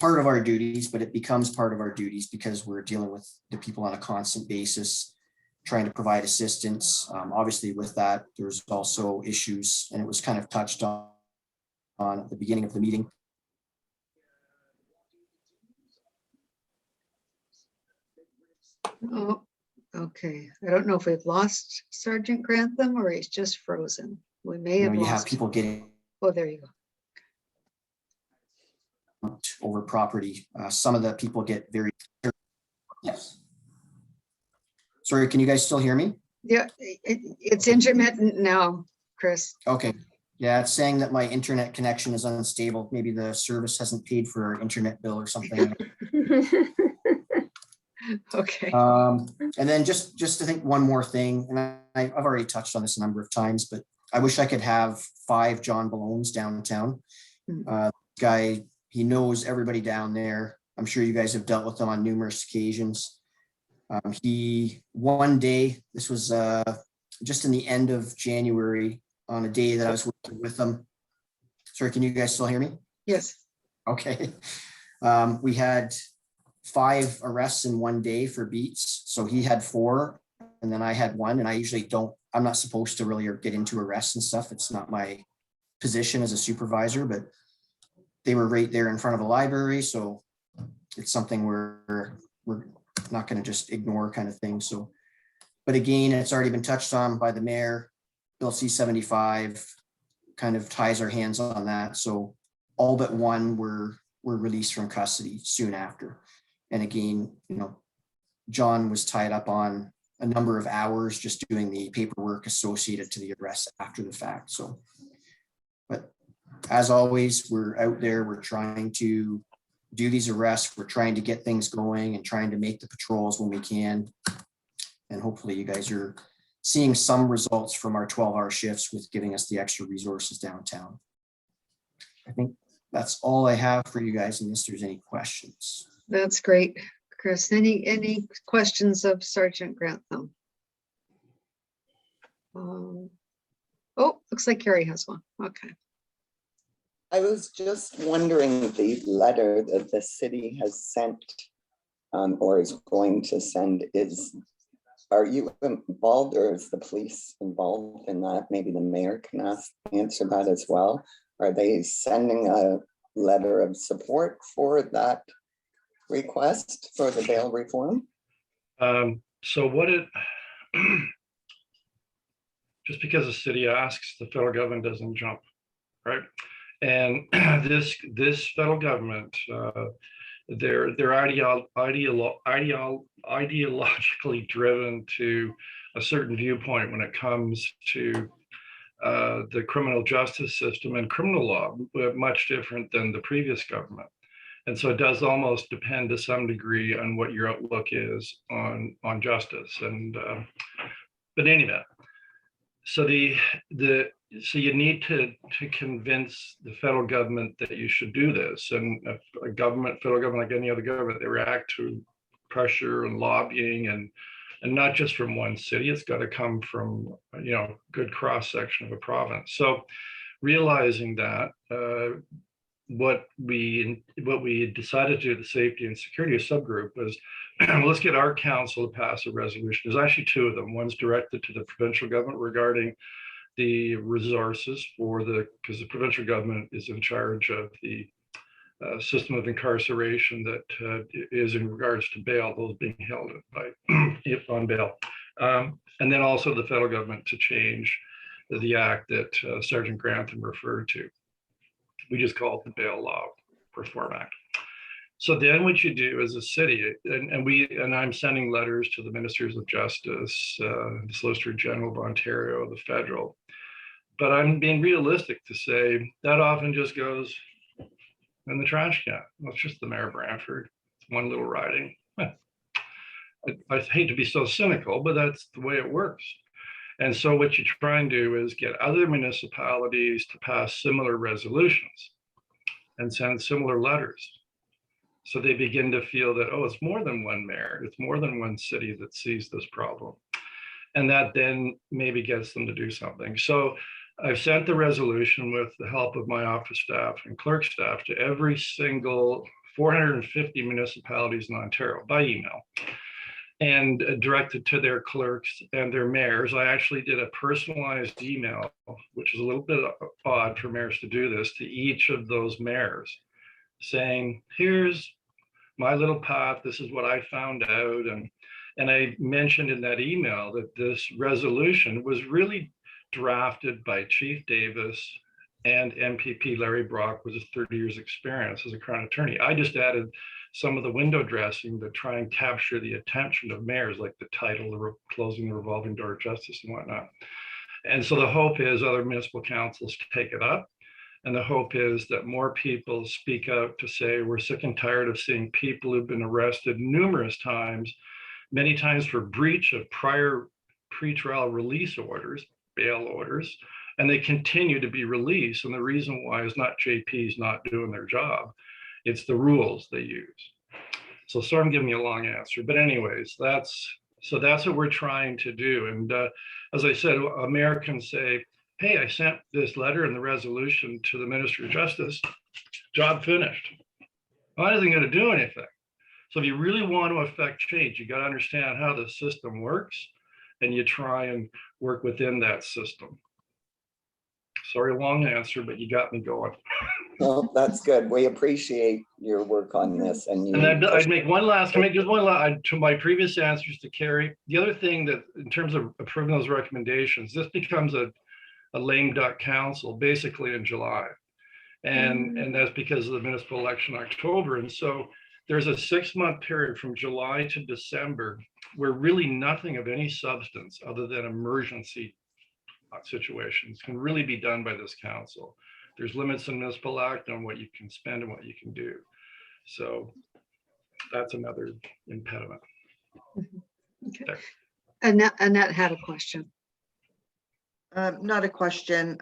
part of our duties, but it becomes part of our duties because we're dealing with the people on a constant basis, trying to provide assistance. Obviously with that, there's also issues, and it was kind of touched on at the beginning of the meeting. Oh, okay. I don't know if we've lost Sergeant Grantham or he's just frozen. We may You have know, you have lost. people getting Oh, there you go. over property. Some of the people get very, yes. Sorry, can you guys still hear me? Yeah, it's intermittent now, Chris. Okay. Yeah, it's saying that my internet connection is unstable. Maybe the service hasn't paid for our internet bill or something. Okay. And then just to think one more thing, and I've already touched on this a number of times, but I wish I could have 5 John Ballones downtown. Guy, he knows everybody down there. I'm sure you guys have dealt with him on numerous occasions. He, one day, this was just in the end of January, on a day that I was working with him. Sorry, can you guys still hear me? Yes. Okay. We had 5 arrests in one day for beats. So he had 4 and then I had 1, and I usually I'm not supposed to really get into arrests and stuff. It's not my position as a supervisor, but they were right there in front of the library. So it's something we're not going to just ignore, kind of thing. So, but again, it's already been touched on by the mayor. Bill C-75 kind of ties our hands on that. So all but 1 were released from custody soon after. And again, you know, John was tied up on a number of hours just doing the paperwork associated to the arrest after the fact. So, but as always, we're out there, we're trying to do these arrests, we're trying to get things going and trying to make the patrols when we can. And hopefully you guys are seeing some results from our 12-hour shifts with giving us the extra resources downtown. I think that's all I have for you guys, unless there's any questions. That's great, Chris. Any questions of Sergeant Grantham? Oh, looks like Carrie has one. Okay. I was just wondering, the letter that the city has sent or is going to send, are you involved or is the police involved in that? Maybe the mayor can answer that as well. Are they sending a letter of support for that request for the bail reform? So what just because the city asks, the federal government doesn't jump, right? And this federal government, they're ideologically driven to a certain viewpoint when it comes to the criminal justice system and criminal law, much different than the previous government. And so it does almost depend to some degree on what your outlook is on justice. And but anyway, so so you need to convince the federal government that you should do this. And a federal government, like any other government, they react to pressure and lobbying, and not just from one city. It's got to come from, you know, good cross section of a province. So realizing that, what we decided to do, the safety and security subgroup, was let's get our council to pass a resolution. There's actually 2 of them. One's directed to the provincial government regarding the resources because the provincial government is in charge of the system of incarceration that is in regards to bail, those being held on bail. And then also the federal government to change the act that Sergeant Grantham referred to. We just call it the Bail Law Reform Act. So then what you do as a city, and I'm sending letters to the ministers of justice, the Solicitor General of Ontario, the federal, but I'm being realistic to say that often just goes in the trash can. Well, it's just the Mayor of Brantford. It's one little riding. I hate to be so cynical, but that's the way it works. And so what you try and do is get other municipalities to pass similar resolutions and send similar letters. So they begin to feel that, oh, it's more than one mayor, it's more than one city that sees this problem. And that then maybe gets them to do something. So I've sent the resolution with the help of my office staff and clerk staff to every single 450 municipalities in Ontario by email, and directed to their clerks and their mayors. I actually did a personalized email, which is a little bit odd for mayors to do this, to each of those mayors, saying, here's my little path, this is what I found out. And I mentioned in that email that this resolution was really drafted by Chief Davis and MPP Larry Brock with his 30 years experience as a Crown attorney. I just added some of the window dressing to try and capture the attention of mayors, like the title, closing the revolving door of justice and whatnot. And so the hope is other municipal councils take it up. And the hope is that more people speak out to say, we're sick and tired of seeing people who've been arrested numerous times, many times for breach of prior pretrial release orders, bail orders, and they continue to be released. And the reason why is not JP's not doing their job, it's the rules they use. So sorry, I'm giving you a long answer, but anyways, that's what we're trying to do. And as I said, Americans say, hey, I sent this letter and the resolution to the Minister of Justice, job finished. Well, that isn't going to do anything. So if you really want to affect change, you got to understand how the system works, and you try and work within that system. Sorry, long answer, but you got me going. Well, that's good. We appreciate your work on this. And I'd make one last, to my previous answers to Carrie. The other thing that in terms of approving those recommendations, this becomes a lame duck council basically in July. And that's because of the municipal election in October. And so there's a 6-month period from July to December where really nothing of any substance other than emergency situations can really be done by this council. There's limits in municipal act on what you can spend and what you can do. So that's another impediment. Okay. Annette had a question. Not a question.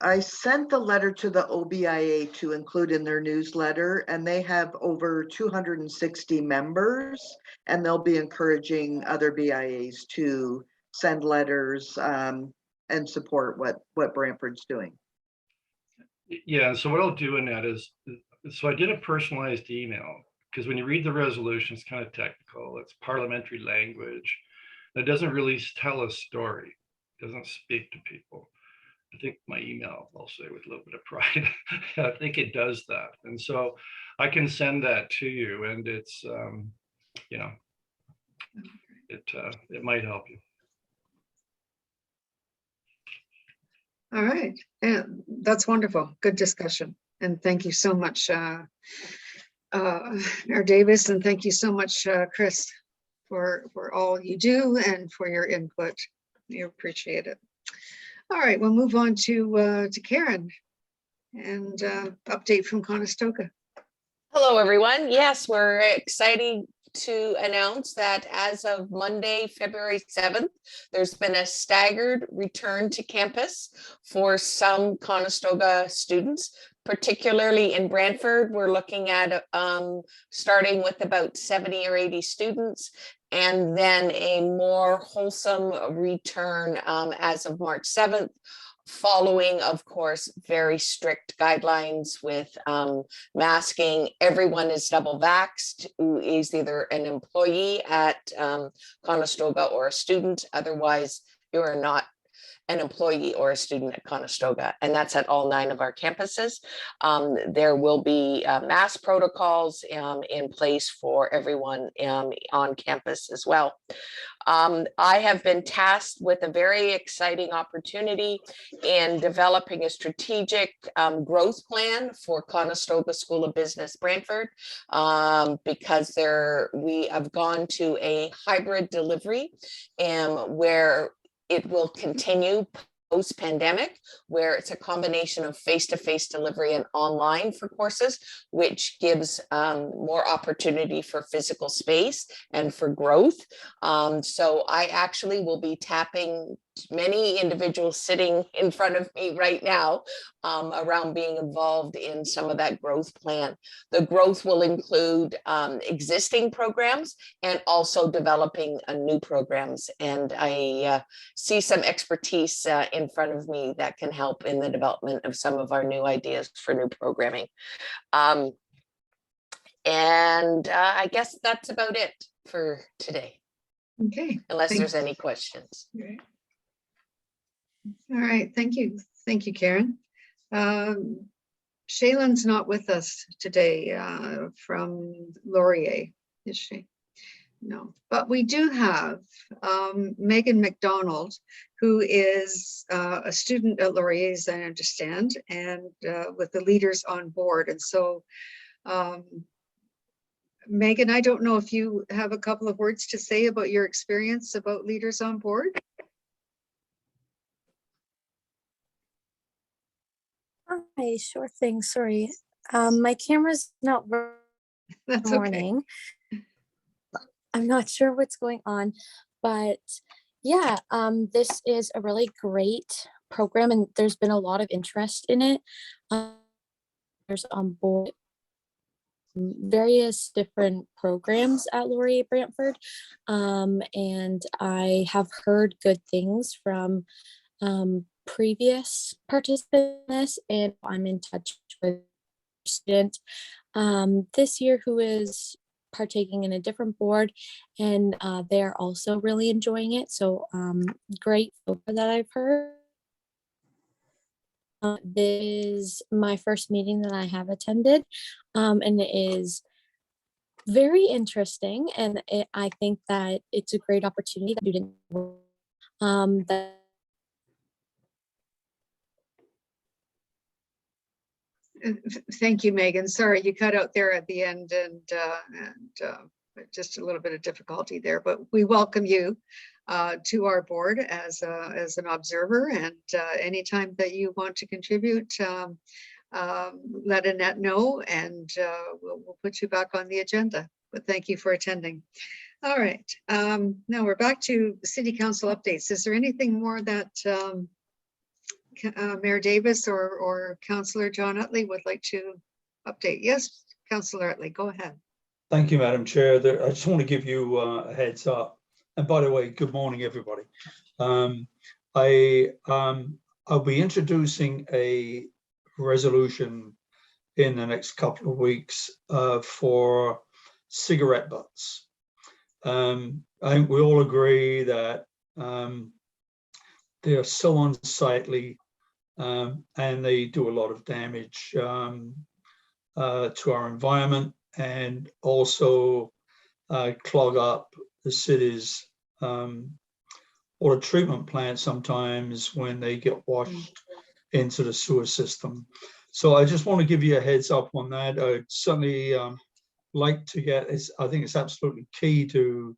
I sent the letter to the OBIA to include in their newsletter, and they have over 260 members, and they'll be encouraging other BIAs to send letters and support what Brantford's doing. Yeah, so what I'll do in that is, so I did a personalized email, because when you read the resolution, it's kind of technical. It's parliamentary language. It doesn't really tell a story. It doesn't speak to people. I think my email, I'll say with a little bit of pride, I think it does that. And so I can send that to you, and it's, you know, it might help you. All right, yeah, that's wonderful. Good discussion. And thank you so much, Mayor Davis, and thank you so much, Chris, for all you do and for your input. We appreciate it. All right, we'll move on to Karen and update from Conestoga. Hello, everyone. Yes, we're excited to announce that as of Monday, February 7th, there's been a staggered return to campus for some Conestoga students, particularly in Brantford. We're looking at starting with about 70 or 80 students, and then a more wholesome return as of March 7th, following, of course, very strict guidelines with masking. Everyone is double vaxxed who is either an employee at Conestoga or a student. Otherwise, you are not an employee or a student at Conestoga, and that's at all 9 of our campuses. There will be mask protocols in place for everyone on campus as well. I have been tasked with a very exciting opportunity in developing a strategic growth plan for Conestoga School of Business Brantford, because we have gone to a hybrid delivery where it will continue post-pandemic, where it's a combination of face-to-face delivery and online for courses, which gives more opportunity for physical space and for growth. So I actually will be tapping many individuals sitting in front of me right now around being involved in some of that growth plan. The growth will include existing programs and also developing new programs. And I see some expertise in front of me that can help in the development of some of our new ideas for new programming. And I guess that's about it for today, Okay. unless thank- there's any questions. All right, thank you. Thank you, Karen. Shaylin's not with us today from Laurier, is she? No, but we do have Megan McDonald, who is a student at Laurier, as I understand, and with the leaders on board. And so, Megan, I don't know if you have a couple of words to say about your experience about leaders on board. Hi, sure thing. Sorry. My camera's not working That's this okay. morning. I'm not sure what's going on, but yeah, this is a really great program and there's been a lot of interest in it. There's on board various different programs at Laurier Brantford, and I have heard good things from previous participants, and I'm in touch with a student this year who is partaking in a different board, and they're also really enjoying it. So great that I've heard. This is my first meeting that I have attended, and it is very interesting, and I think that it's a great opportunity that students that Thank you, Megan. Sorry, you cut out there at the end and just a little bit of difficulty there, but we welcome you to our board as an observer, and anytime that you want to contribute, let Annette know, and we'll put you back on the agenda. But thank you for attending. All right, now we're back to City Council updates. Is there anything more that Mayor Davis or Councillor John Utley would like to update? Yes, Councillor Utley, go ahead. Thank you, Madam Chair. I just want to give you a heads up. And by the way, good morning, everybody. I'll be introducing a resolution in the next couple of weeks for cigarette butts. I think we all agree that they are so unsightly and they do a lot of damage to our environment, and also clog up the city's water treatment plant sometimes when they get washed into the sewer system. So I just want to give you a heads up on that. I'd certainly like to get, I think it's absolutely key to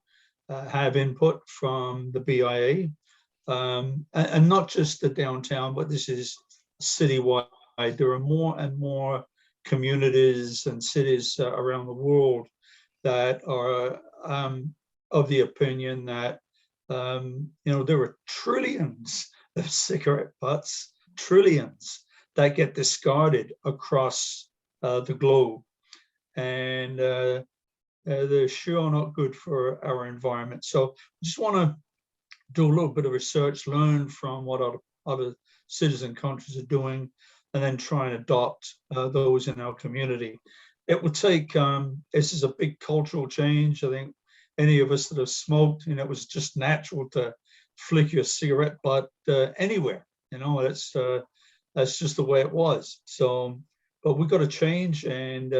have input from the BIA, and not just the downtown, but this is citywide. There are more and more communities and cities around the world that are of the opinion that there are trillions of cigarette butts, trillions, that get discarded across the globe, and they're sure not good for our environment. So I just want to do a little bit of research, learn from what other cities and countries are doing, and then try and adopt those in our community. It would take, this is a big cultural change. I think any of us that have smoked, it was just natural to flick your cigarette butt anywhere. That's just the way it was. So, but we've got to change, and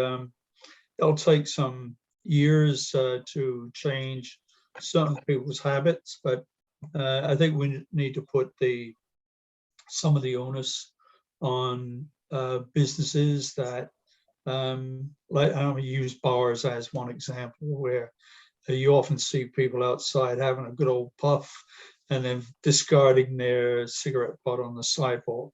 it'll take some years to change certain people's habits. But I think we need to put some of the onus on businesses that, like I use bars as one example, where you often see people outside having a good old puff and then discarding their cigarette butt on the sidewalk.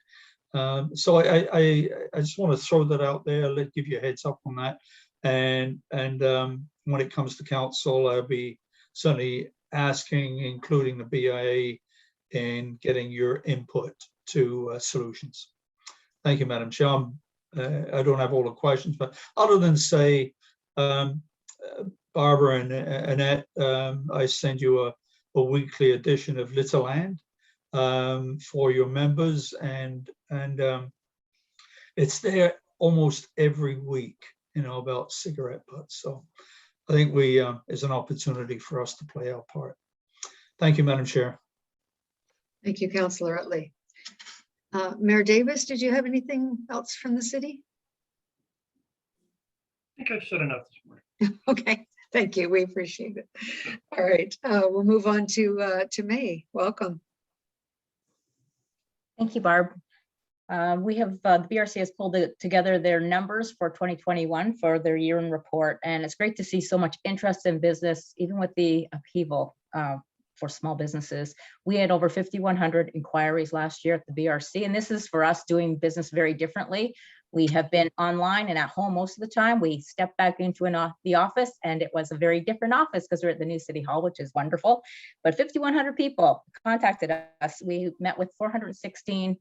So I just want to throw that out there, give you a heads up on that. And when it comes to council, I'll be certainly asking, including the BIA, in getting your input to solutions. Thank you, Madam Chair. I don't have all the questions, but other than say, Barbara and Annette, I send you a weekly edition of Little Land for your members, and it's there almost every week. about cigarette butts. So I think we is an opportunity for us to play our part. Thank you, Madam Chair. Thank you, Councillor Utley. Mayor Davis, did you have anything else from the city? I think I've said enough this morning. Okay, thank you. We appreciate it. All right, we'll move on to May. Welcome. Thank you, Barb. We have the BRC has pulled together their numbers for 2021 for their year-end report, and it's great to see so much interest in business, even with the upheaval for small businesses. We had over 5,100 inquiries last year at the BRC, and this is for us doing business very differently. We have been online and at home most of the time. We stepped back into the office, and it was a very different office because we're at the new City Hall, which is wonderful. But 5,100 people contacted us. We met with 416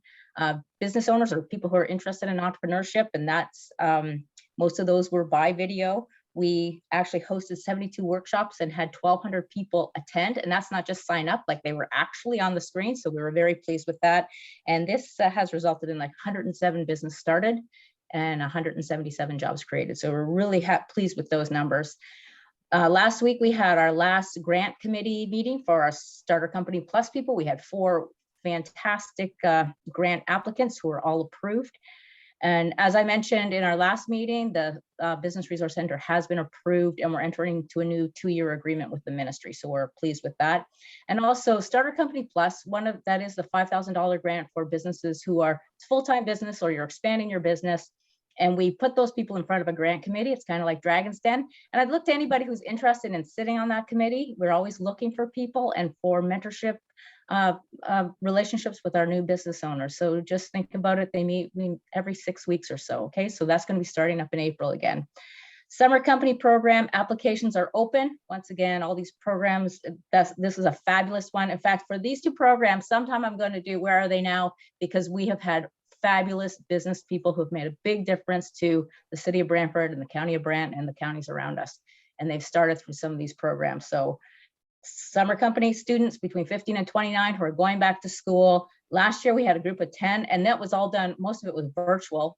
business owners or people who are interested in entrepreneurship, and that's most of those were by video. We actually hosted 72 workshops and had 1,200 people attend, and that's not just sign up, like they were actually on the screen. So we were very pleased with that. And this has resulted in like 107 business started and 177 jobs created. So we're really pleased with those numbers. Last week, we had our last grant committee meeting for our Starter Company Plus people. We had 4 fantastic grant applicants who were all approved. And as I mentioned in our last meeting, the Business Resource Center has been approved, and we're entering into a new 2-year agreement with the ministry. So we're pleased with that. And also Starter Company Plus, that is the $5,000 grant for businesses who are full-time business or you're expanding your business. And we put those people in front of a grant committee. It's kind of like Dragon's Den. And I'd look to anybody who's interested in sitting on that committee. We're always looking for people and for mentorship relationships with our new business owners. So just think about it. They meet every 6 weeks or so. Okay, so that's going to be starting up in April again. Summer Company Program applications are open. Once again, all these programs, this is a fabulous one. In fact, for these 2 programs, sometime I'm going to do Where Are They Now? Because we have had fabulous business people who've made a big difference to the city of Brantford and the county of Brant and the counties around us. And they've started through some of these programs. So Summer Company students between 15 and 29 who are going back to school. Last year we had a group of 10, and that was all done, most of it was virtual,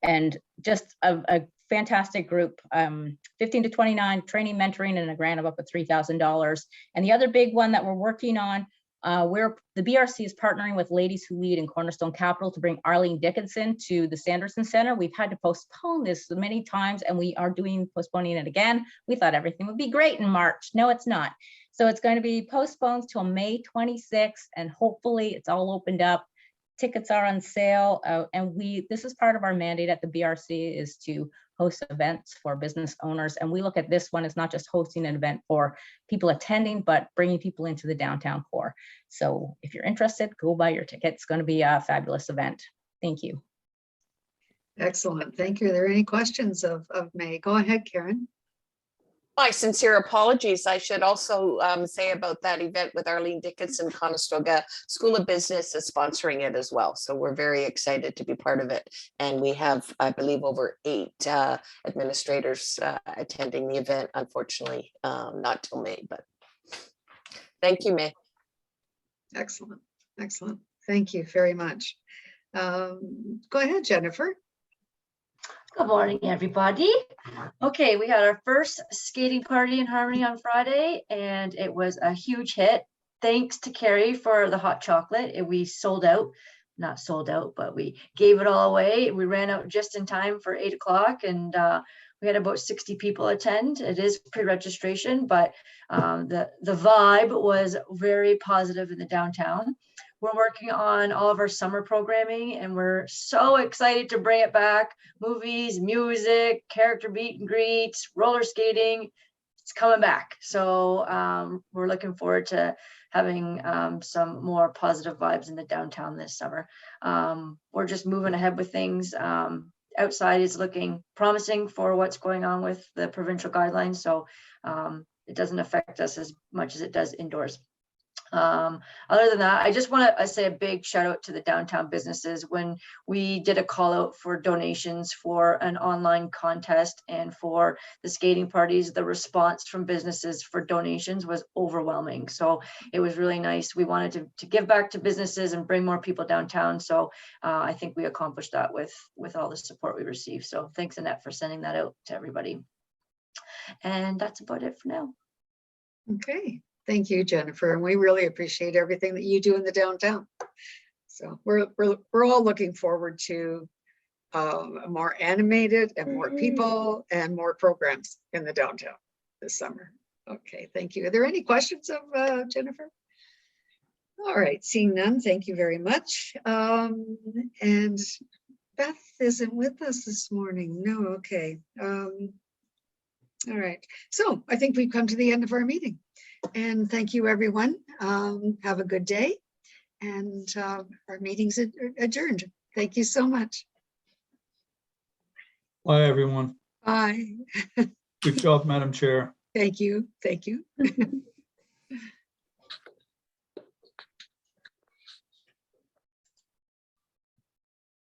and just a fantastic group. 15 to 29, training, mentoring, and a grant of up to $3,000. And the other big one that we're working on, the BRC is partnering with Ladies Who Lead in Cornerstone Capital to bring Arlene Dickinson to the Sanderson Center. We've had to postpone this many times, and we are postponing it again. We thought everything would be great in March. No, it's not. So it's going to be postponed till May 26th, and hopefully it's all opened up. Tickets are on sale, and this is part of our mandate at the BRC is to host events for business owners. And we look at this one as not just hosting an event for people attending, but bringing people into the downtown core. So if you're interested, go buy your ticket. It's going to be a fabulous event. Thank you. Excellent. Thank you. Are there any questions of May? Go ahead, Karen. My sincere apologies. I should also say about that event with Arlene Dickinson, Conestoga School of Business is sponsoring it as well. So we're very excited to be part of it. And we have, I believe, over 8 administrators attending the event. Unfortunately, not till May, but thank you, May. Excellent. Excellent. Thank you very much. Go ahead, Jennifer. Good morning, everybody. Okay, we had our first skating party in Harmony on Friday, and it was a huge hit. Thanks to Carrie for the hot chocolate. We sold out, not sold out, but we gave it all away. We ran out just in time for 8 o'clock, and we had about 60 people attend. It is pre-registration, but the vibe was very positive in the downtown. We're working on all of our summer programming, and we're so excited to bring it back. Movies, music, character meet and greets, roller skating, it's coming back. So we're looking forward to having some more positive vibes in the downtown this summer. We're just moving ahead with things. Outside is looking promising for what's going on with the provincial guidelines. So it doesn't affect us as much as it does indoors. Other than that, I just want to say a big shout out to the downtown businesses. When we did a call out for donations for an online contest and for the skating parties, the response from businesses for donations was overwhelming. So it was really nice. We wanted to give back to businesses and bring more people downtown. So I think we accomplished that with all the support we received. So thanks, Annette, for sending that out to everybody. And that's about it for now. Okay. Thank you, Jennifer, and we really appreciate everything that you do in the downtown. So we're all looking forward to a more animated and more people and more programs in the downtown this summer. Okay, thank you. Are there any questions of Jennifer? All right, seeing none, thank you very much. And Beth isn't with us this morning. No, okay. All right, so I think we've come to the end of our meeting. And thank you, everyone. Have a good day. And our meeting's adjourned. Thank you so much. Bye, everyone. Bye. Good job, Madam Chair. Thank you. Thank you.